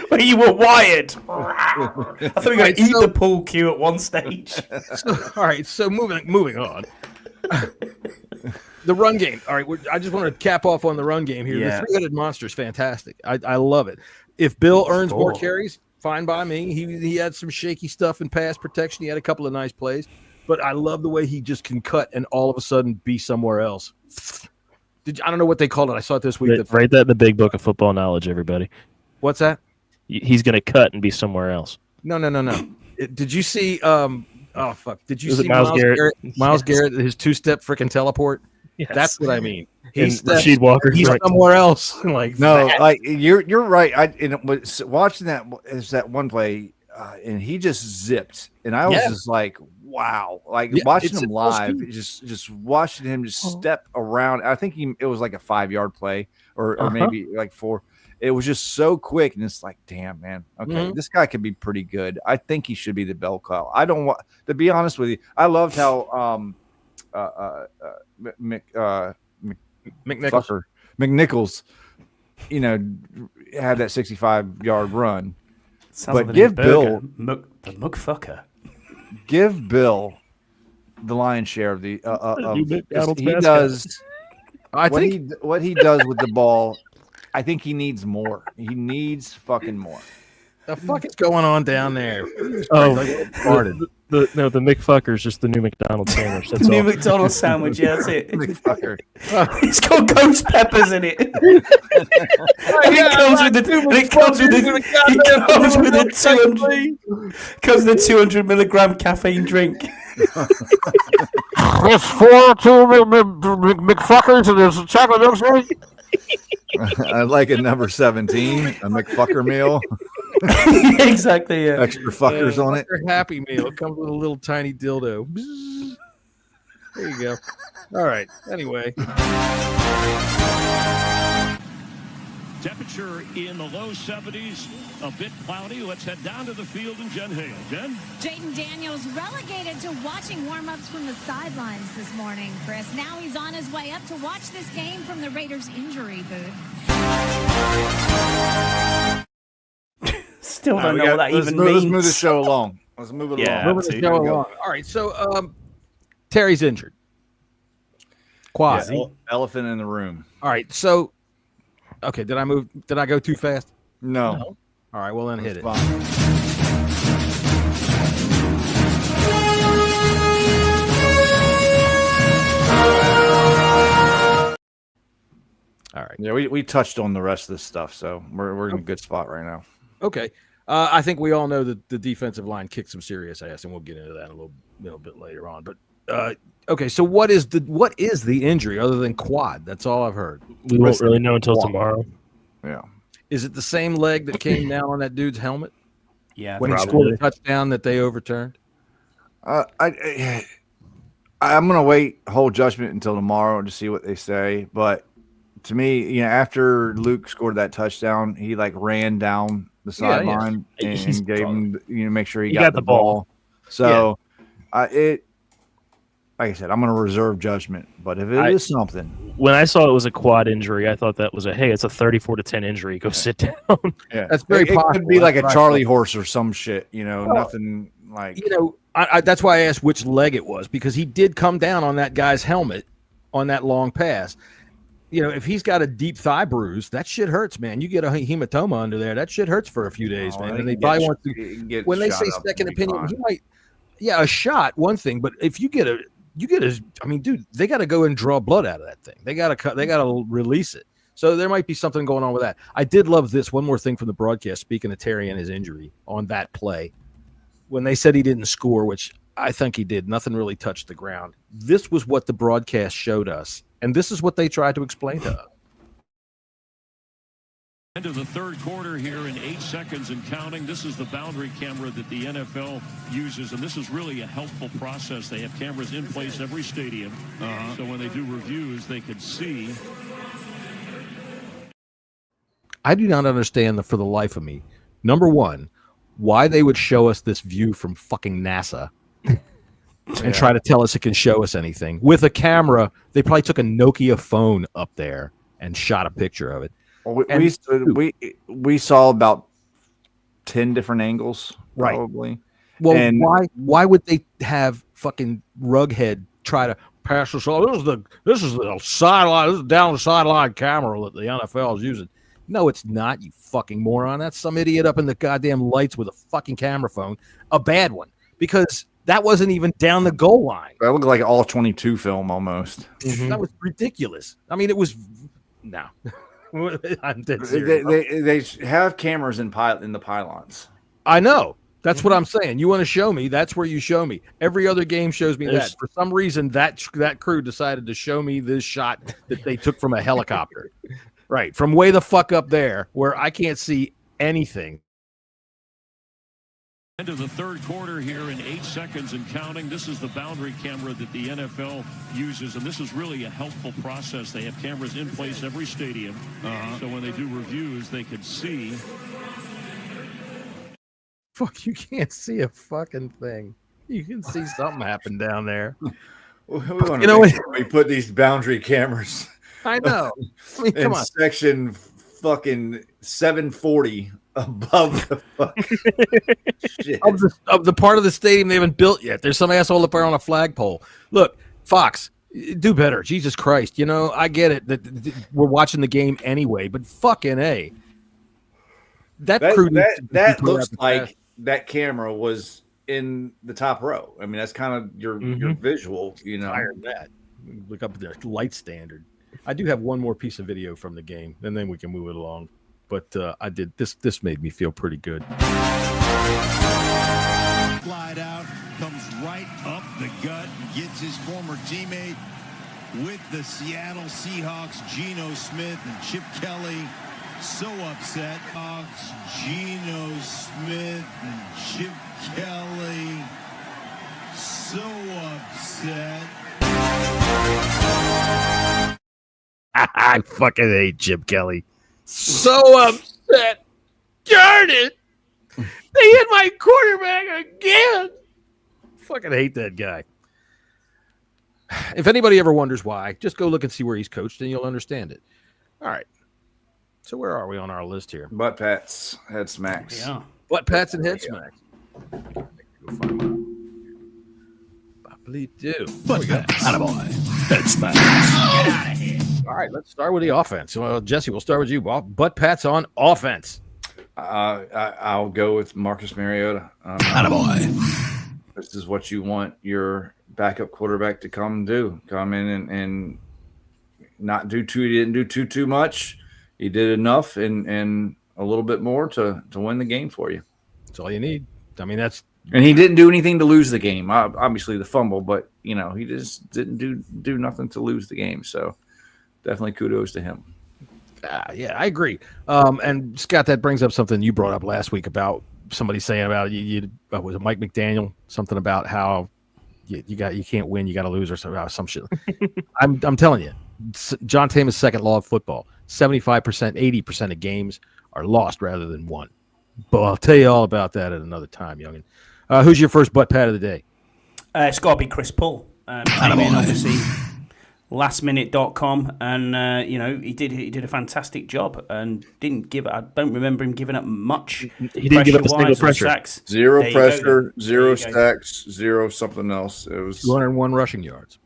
where you were wired. I thought we were going to eat the pool cue at one stage. All right, so moving on. The run game. All right, I just want to cap off on the run game here. Yeah. The 3-headed monster is fantastic. I love it. If Bill earns more carries, fine by me. He had some shaky stuff in pass protection. He had a couple of nice plays. But I love the way he just can cut and all of a sudden be somewhere else. I don't know what they called it. I saw it this week. Write that in the big book of football knowledge, everybody. What's that? He's going to cut and be somewhere else. No. Did you see? Oh fuck! Did you see Myles Garrett? Myles Garrett, his 2-step freaking teleport. Yes. That's what I mean. He's Rasheed Walker. He's somewhere else. Like no, like you're right. Watching that is that one play, and he just zipped, and I was just like, wow. Like Yeah, watching it's him at full live, speed. just watching him just step around. I think it was like a 5-yard play or maybe like 4. It was just so quick, and it's like, damn, man. Okay, this guy could be pretty good. I think he should be the bell cow. I don't want to be honest with you. I loved how McNichols, you know, had that 65-yard run. Sounds But like give Bill the McFucker. Give Bill the lion's share of the McDonald's he mascot. does. I what think what he does with the ball, I think he needs more. He needs fucking more. the fuck is going on down there? Oh, the McFucker's just the new McDonald's sandwich. That's New all. McDonald's sandwich, yeah, that's it. McFucker. It's got ghost peppers in it. It comes with a 200 milligram caffeine drink. There's 4 McFuckers and there's a chocolate milkshake. I like a number 17, a McFucker meal. Exactly, yeah. Extra fuckers on it. Happy Meal. It comes with a little tiny dildo. Bzzz. There you go. All right. Anyway. Temperature in the low 70s, a bit cloudy. Let's head down to the field and Jen Hale. Jen? Jaden Daniels relegated to watching warm-ups from the sidelines this morning, Chris. Now he's on his way up to watch this game from the Raiders injury booth. Still don't know what that even means. Let's move the show along. Let's move it along. Moving the show along. All right. So Terry's injured. Quad. Yeah, elephant in the room. All right. So, okay. Did I go too fast? No. All right. Well, then hit it. Fine. All right. Yeah, we touched on the rest of this stuff, so we're in a good spot right now. Okay. I think we all know that the defensive line kicked some serious ass, and we'll get into that a little bit later on. But okay, so what is the injury other than quad? That's all I've heard. We won't really know until tomorrow. Yeah. Is it the same leg that came down on that dude's helmet? Yeah, when he scored a touchdown that they overturned? I'm gonna wait whole judgment until tomorrow to see what they say. But to me, after Luke scored that touchdown, he like ran down the sideline and gave him, make sure he got the ball. So, like I said, I'm going to reserve judgment. But if it is something, when I saw it was a quad injury, I thought that was it's a 34-10 injury. Go sit down. Yeah, that's very possible. It could be like a Charlie horse or some shit. Nothing like. That's why I asked which leg it was, because he did come down on that guy's helmet on that long pass. If he's got a deep thigh bruise, that shit hurts, man. You get a hematoma under there, that shit hurts for a few days, man. And they probably want to. When they say second opinion, he might. Yeah, a shot, one thing, but if you get a, dude, they got to go and draw blood out of that thing. They got to release it. So there might be something going on with that. I did love this. One more thing from the broadcast. Speaking of Terry and his injury on that play, when they said he didn't score, which I think he did, nothing really touched the ground. This was what the broadcast showed us. And this is what they tried to explain to us. Into the third quarter here in 8 seconds and counting. This is the boundary camera that the NFL uses, and this is really a helpful process. They have cameras in place every stadium, so when they do reviews, they can see. I do not understand for the life of me, number one, why they would show us this view from fucking NASA. And try to tell us it can show us anything. With a camera, they probably took a Nokia phone up there and shot a picture of it. We saw about 10 different angles, probably. Right. Well, why would they have fucking Rughead try to pass this off? This is the sideline. This is down the sideline camera that the NFL is using. No, it's not, you fucking moron. That's some idiot up in the goddamn lights with a fucking camera phone, a bad one, because that wasn't even down the goal line. That looked like all 22 film almost. Mm-hmm. That was ridiculous. I mean, it was no. I'm dead serious. They have cameras in the pylons. I know. That's what I'm saying. You want to show me? That's where you show me. Every other game shows me that. For some reason, that crew decided to show me this shot that they took from a helicopter, right, from way the fuck up there where I can't see anything. Into the third quarter here in 8 seconds and counting. This is the boundary camera that the NFL uses, and this is really a helpful process. They have cameras in place every stadium, so when they do reviews, they can see. Fuck, you can't see a fucking thing. You can see something happen down there. We put these boundary cameras. I know. I mean, come on. Section fucking 740 above the fucking shit. Of the part of the stadium they haven't built yet. There's some asshole up there on a flagpole. Look, Fox, do better. Jesus Christ. You know, I get it that we're watching the game anyway, but fucking A. That looks like that camera was in the top row. I mean, that's kind of your visual, you know. That. Look up at the light standard. I do have one more piece of video from the game, and then we can move it along. But I did this. This made me feel pretty good. Slide out, comes right up the gut, gets his former teammate with the Seattle Seahawks, Geno Smith and Chip Kelly. So upset. Geno Smith and Chip Kelly. So upset. I fucking hate Chip Kelly. So upset. Darn it. They hit my quarterback again. Fucking hate that guy. If anybody ever wonders why, just go look and see where he's coached and you'll understand it. All right. So where are we on our list here? Butt pats, head smacks. Yeah. Butt pats and head smacks. Probably do. Butt pats. Attaboy. Head smacks. Get out of here. All right, let's start with the offense. Well, Jesse, we'll start with you. Butt pats on offense. I'll go with Marcus Mariota. Attaboy. This is what you want your backup quarterback to come do. Come in and not do too. He didn't do too much. He did enough and a little bit more to win the game for you. That's all you need. I mean, and he didn't do anything to lose the game. Obviously the fumble, but you know, he just didn't do nothing to lose the game. So definitely kudos to him. Yeah, I agree. And Scott, that brings up something you brought up last week about somebody saying about was it Mike McDaniel? Something about how you can't win, you got to lose, or some shit. I'm telling you, John Tamas' second law of football: 75%, 80% of games are lost rather than won. But I'll tell you all about that at another time, youngin. Who's your first butt pat of the day? It's got to be Chris Paul. Came in, obviously, lastminute.com, and he did a fantastic job and didn't give. I don't remember him giving up much. He didn't give up a single pressure. Sacks. Zero pressure, zero sacks, zero something else. It was 201 rushing yards.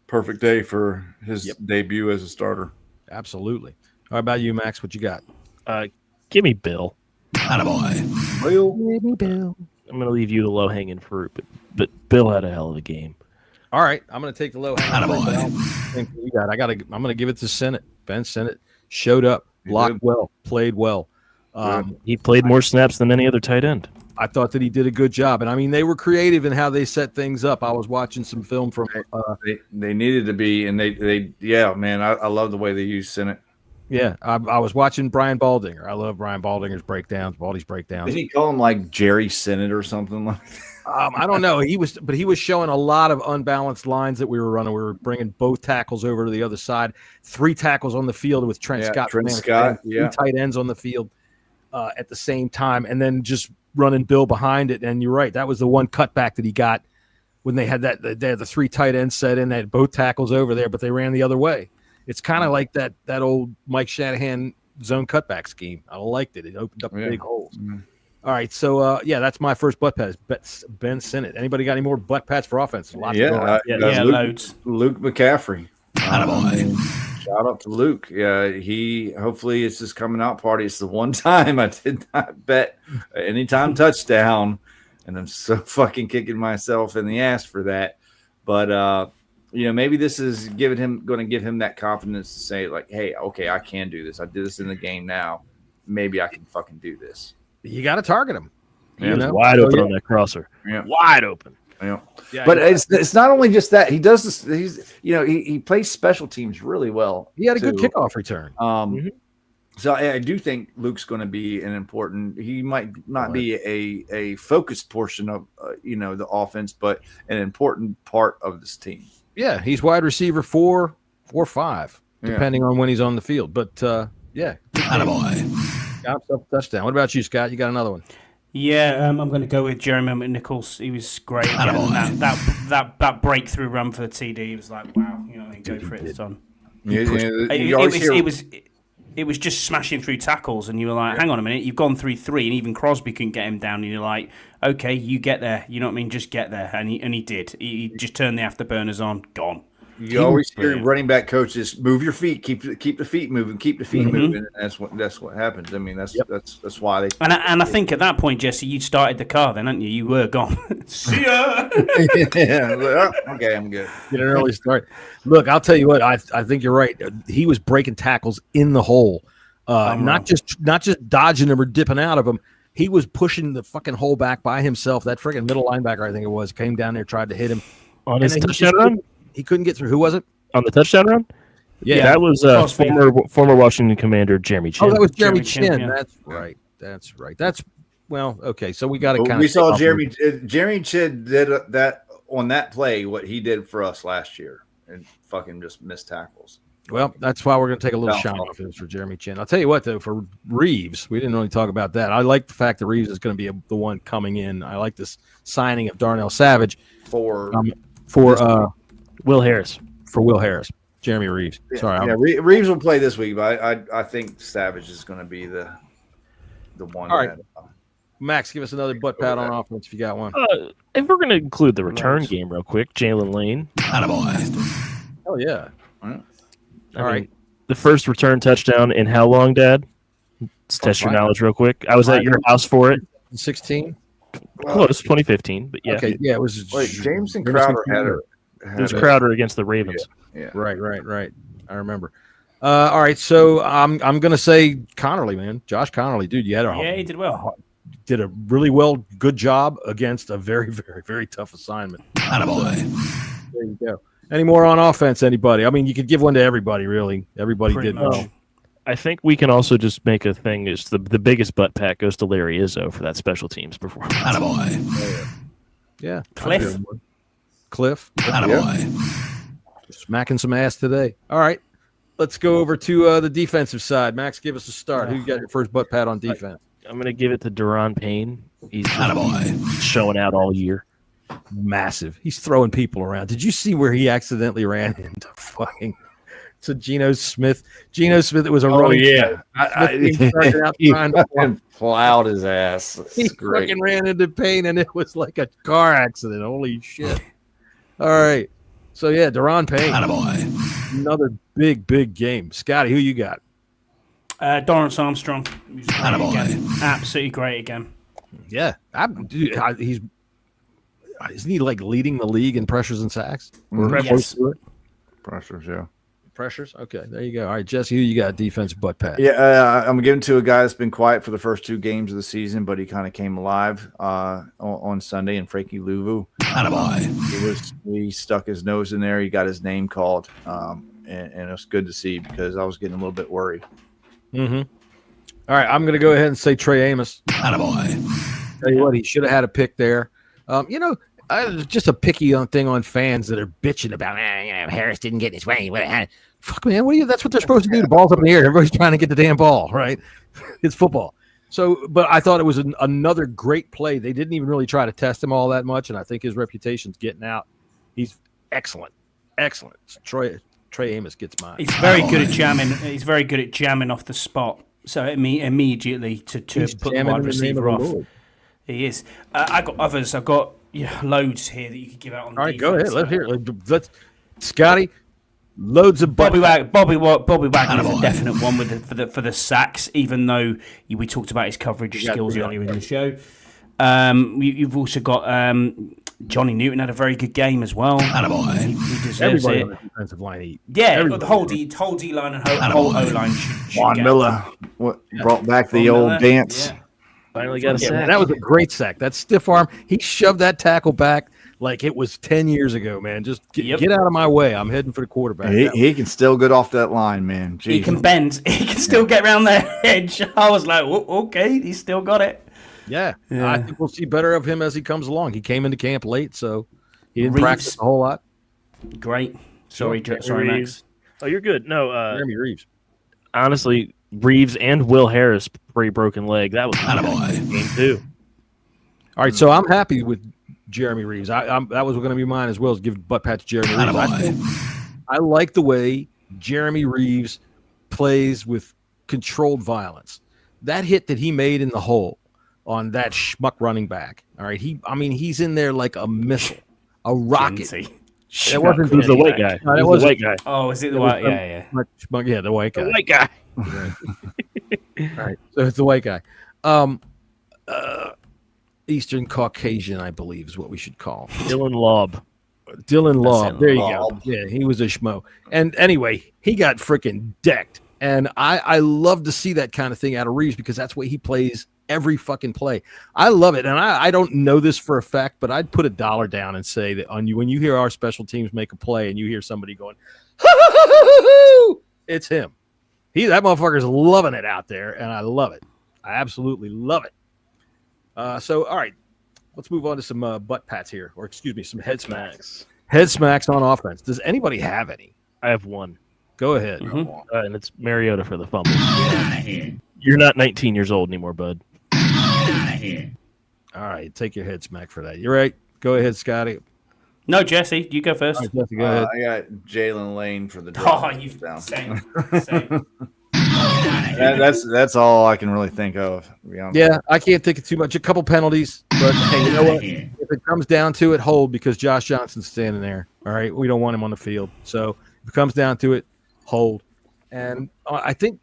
Perfect day for his debut as a starter. Absolutely. How about you, Max? What you got? Give me Bill. Attaboy. Give me Bill. I'm going to leave you the low-hanging fruit, but Bill had a hell of a game. All right, I'm going to take the low-hanging fruit. I'm going to give it to Sennett. Ben Sennett showed up, blocked well, played well. He played more snaps than any other tight end. I thought that he did a good job, and I mean they were creative in how they set things up. I was watching some film from. They needed to be, and they man, I love the way they use Sennett. Yeah, I was watching Brian Baldinger. I love Brian Baldinger's breakdowns, Baldy's breakdowns. Did he call him like Jerry Sennett or something like that? I don't know. He was showing a lot of unbalanced lines that we were running. We were bringing both tackles over to the other side, 3 tackles on the field with Trent Scott. 3 tight ends on the field at the same time, and then just running Bill behind it. And you're right, that was the one cutback that he got when they had the 3 tight ends set in. They had both tackles over there, but they ran the other way. It's kind of like that old Mike Shanahan zone cutback scheme. I liked it. It opened up big holes. Mm-hmm. All right, so that's my first butt pat. Ben Sennett. Anybody got any more butt pats for offense? Loads. Luke McCaffrey. Attaboy. Shout out to Luke. Yeah, hopefully it's his coming out party. It's the one time I did not bet anytime touchdown, and I'm so fucking kicking myself in the ass for that. But maybe this is going to give him that confidence to say like, hey, okay, I can do this. I did this in the game now. Maybe I can fucking do this. You got to target him. He was wide open on that crosser. Yeah. Wide open. Yeah. But it's not only just that. He does this. He plays special teams really well. He had a good kickoff return. So I do think Luke's going to be an important. He might not be a focused portion of the offense, but an important part of this team. Yeah, he's wide receiver 4 or 5, depending on when he's on the field. But yeah, Attaboy. Got himself a touchdown. What about you, Scott? You got another one? Yeah, I'm going to go with Jeremy McNichols. He was great. That breakthrough run for the TD. He was like, wow, go for it, son. It was just smashing through tackles, and you were like, hang on a minute, you've gone through 3, and even Crosby couldn't get him down, and you're like, okay, you get there, you know what I mean, just get there, and he did. He just turned the afterburners on, gone. You always hear running back coaches move your feet, keep the feet moving, keep the feet moving. And that's what happens. I mean, that's why they. And I think at that point, Jesse, you started the car, then, hadn't you? You were gone. See ya. Okay, I'm good. Get an early start. Look, I'll tell you what. I think you're right. He was breaking tackles in the hole, not just dodging them or dipping out of them. He was pushing the fucking hole back by himself. That freaking middle linebacker, I think it was, came down there, tried to hit him on his touchdown run. He couldn't get through. Who was it? On the touchdown run? Yeah, that was former Washington Commander Jeremy Chin. Oh, that was Jeremy Chin. Yeah. That's right. Okay. So we got to kind of. We saw Jeremy Chin did that on that play. What he did for us last year, and fucking just missed tackles. Well, that's why we're going to take a little shine off this for Jeremy Chin. I'll tell you what, though, for Reeves, we didn't really talk about that. I like the fact that Reeves is going to be the one coming in. I like this signing of Darnell Savage for Will Harris. For Will Harris. Jeremy Reeves. Sorry. Reeves will play this week, but I think Savage is going to be the one. All right. Max, give us another butt pat on offense if you got one. If we're going to include the return game real quick, Jalen Lane. Oh, yeah. All right. The first return touchdown in how long, Dad? Let's test your knowledge real quick. I was at your house for it. 16? Close, 2015, but yeah. Okay, yeah, it was. Wait, Jameson Crowder had it. It was Crowder against the Ravens. Yeah. Right. I remember. All right, so I'm gonna say Connerly, man, Josh Connerly, dude. You had he did well. Did a really good job against a very, very, very tough assignment. Attaboy. There you go. Any more on offense? Anybody? I mean, you could give one to everybody. Really, everybody did well. I think we can also just make a thing. Is the biggest butt pat goes to Larry Izzo for that special teams performance. Attaboy. Yeah. Cliff. Attaboy. Smacking some ass today. All right. Let's go over to the defensive side. Max, give us a start. Who you got your first butt pat on defense? I'm going to give it to Deron Payne. He's showing out all year. Massive. He's throwing people around. Did you see where he accidentally ran into to Geno Smith? Geno Smith, it was a running. Yeah. He plowed his ass. He fucking ran into Payne, and it was like a car accident. Holy shit. All right. So, yeah, Deron Payne. Attaboy. Another big game. Scotty, who you got? Dorrance Armstrong. Absolutely great again. Yeah. Isn't he like leading the league in pressures and sacks? Yes. Pressures, yeah. Pressures? Okay, there you go. All right, Jesse, who you got defensive butt pat? Yeah, I'm giving to a guy that's been quiet for the first 2 games of the season, but he kind of came alive on Sunday, and Frankie Louvu. He stuck his nose in there. He got his name called, and it was good to see because I was getting a little bit worried. Mm-hmm. All right, I'm going to go ahead and say Trey Amos. Attaboy. Tell you what, he should have had a pick there. Just a picky thing on fans that are bitching about, Harris didn't get his way. Fuck, man, that's what they're supposed to do. The ball's up in the air. Everybody's trying to get the damn ball, right? It's football. So, but I thought it was another great play. They didn't even really try to test him all that much, and I think his reputation's getting out. He's excellent. Trey Amos gets mine. He's very good at jamming. He's very good at jamming off the spot. So immediately to put the wide receiver off. He is. I got others. I've got loads here that you could give out on. All right, go ahead. Let's hear it. Let's Scotty. Loads of Bobby Wagner is a definite one for the sacks. Even though we talked about his coverage skills earlier in the show, you've also got Johnny Newton had a very good game as well. He deserves everybody it. on the defensive line. The whole D line and whole O line should Juan Miller brought back the old dance. Finally got a sack. That was a great sack. That stiff arm. He shoved that tackle back like it was 10 years ago, man. Just get out of my way. I'm heading for the quarterback. He can still get off that line, man. Jeez. He can bend. He can still get around the edge. I was like, okay, he's still got it. Yeah. I think we'll see better of him as he comes along. He came into camp late, so he didn't practice a whole lot. Great. Sorry, Max. Oh, you're good. No, Jeremy Reeves. Honestly, Reeves and Will Harris pretty broken leg. That was game too. All right, so I'm happy with Jeremy Reeves. That was going to be mine as well, as give butt pat to Jeremy Reeves. I like the way Jeremy Reeves plays with controlled violence. That hit that he made in the hole on that schmuck running back. All right, he's in there like a missile, a rocket. It wasn't the white guy. No, it was the white guy. Oh, is it the white? Yeah. Yeah, the white guy. The white guy. All right, so it's the white guy. Eastern Caucasian, I believe, is what we should call him. Dylan Lobb. There you go. Yeah, he was a schmo. And anyway, he got freaking decked. And I love to see that kind of thing out of Reeves because that's what he plays every fucking play. I love it. And I don't know this for a fact, but I'd put $1 down and say that when you hear our special teams make a play and you hear somebody going, it's him. That motherfucker's loving it out there, and I love it. I absolutely love it. So, all right, let's move on to some butt pats here, or excuse me, some head smacks. Head smacks on offense. Does anybody have any? I have one. Go ahead. And it's Mariota for the fumble. You're not 19 years old anymore, bud. All right, take your head smack for that. You're right. Go ahead, Scotty. No, Jesse, you go first. All right, Jesse, go ahead. I got Jalen Lane for the down. Same. That's all I can really think of. To be honest. Yeah, I can't think of too much. A couple penalties, but hey, you know what? If it comes down to it, hold because Josh Johnson's standing there. All right, we don't want him on the field. So if it comes down to it, hold. And I think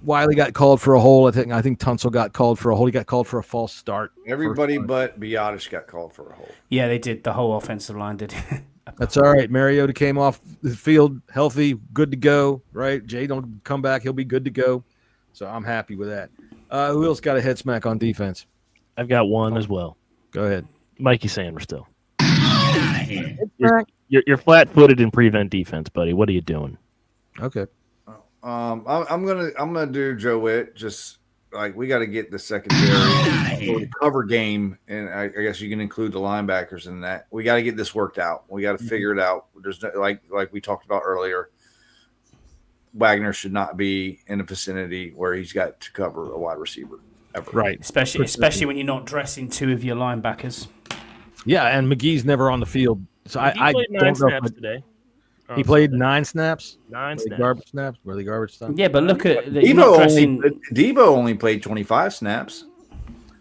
Wiley got called for a hole. I think Tunsil got called for a hole. He got called for a false start. Everybody but Biotish got called for a hole. Yeah, they did. The whole offensive line did. That's all right. Mariota came off the field healthy, good to go, right? Jay don't come back. He'll be good to go. So I'm happy with that. Who else got a head smack on defense? I've got one as well. Go ahead. Mikey Sanders still. You're flat-footed in prevent defense, buddy. What are you doing? Okay. I'm gonna do Joe Witt. Just like we got to get the secondary cover game, and I guess you can include the linebackers in that. We got to get this worked out. We got to figure it out. There's no, like we talked about earlier. Wagner should not be in a vicinity where he's got to cover a wide receiver ever. Right, especially when you're not dressing two of your linebackers. Yeah, and McGee's never on the field, so I played 9 snaps today. He played 9 snaps. 9 snaps. Garbage snaps. Were they garbage snaps? Yeah, but look at Debo only played 25 snaps.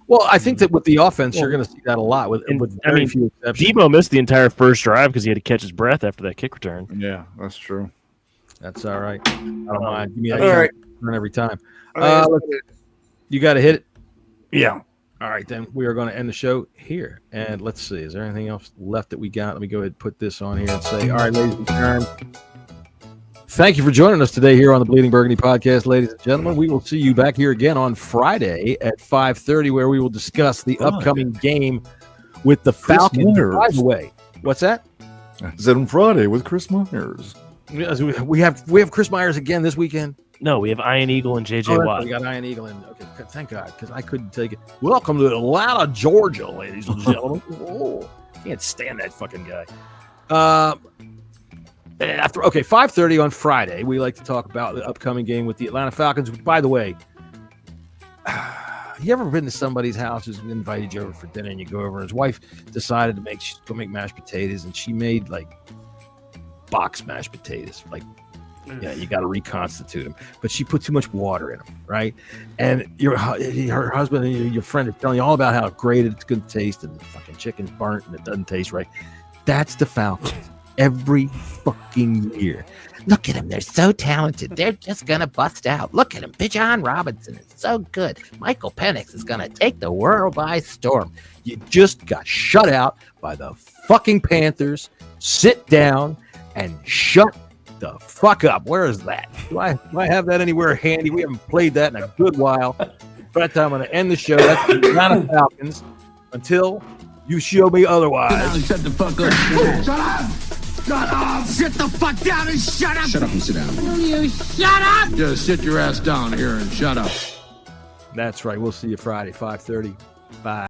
Well, I think that with the offense, you're going to see that a lot. With very few exceptions. Debo missed the entire first drive because he had to catch his breath after that kick return. Yeah, that's true. That's all right. I don't mind. Give me that all right. Turn every time. Right, you got to hit it. Yeah. All right, then we are going to end the show here. And let's see, is there anything else left that we got? Let me go ahead and put this on here and say, all right, ladies and gentlemen, thank you for joining us today here on the Bleeding Burgundy podcast, ladies and gentlemen. We will see you back here again on Friday at 5:30, where we will discuss the upcoming game with the Falcons. By the way, what's that? Is it on Friday with Chris Myers? We have Chris Myers again this weekend. No, we have Iron Eagle and JJ Watt. We got Iron Eagle in. Okay, thank God, because I couldn't take it. Welcome to Atlanta, Georgia, ladies and gentlemen. Can't stand that fucking guy. After 5:30 on Friday, we like to talk about the upcoming game with the Atlanta Falcons. Which, by the way, you ever been to somebody's house who's invited you over for dinner, and you go over, and his wife decided to make mashed potatoes, and she made like box mashed potatoes, like. Yeah, you got to reconstitute them, but she put too much water in them, right? And her husband and your friend are telling you all about how great it's going to taste, and the fucking chicken's burnt and it doesn't taste right. That's the Falcons every fucking year. Look at them; they're so talented. They're just gonna bust out. Look at them, Bijan Robinson is so good. Michael Penix is gonna take the world by storm. You just got shut out by the fucking Panthers. Sit down and shut the fuck up. Where is that? Do I have that anywhere handy? We haven't played that in a good while. But I'm going to end the show. That's the Atlanta Falcons. Until You show me otherwise. Shut the fuck up. Shut up. Shut up. Sit the fuck down and shut up. Shut up and sit down. Will you shut up? Just sit your ass down here and shut up. That's right. We'll see you Friday, 5:30. Bye.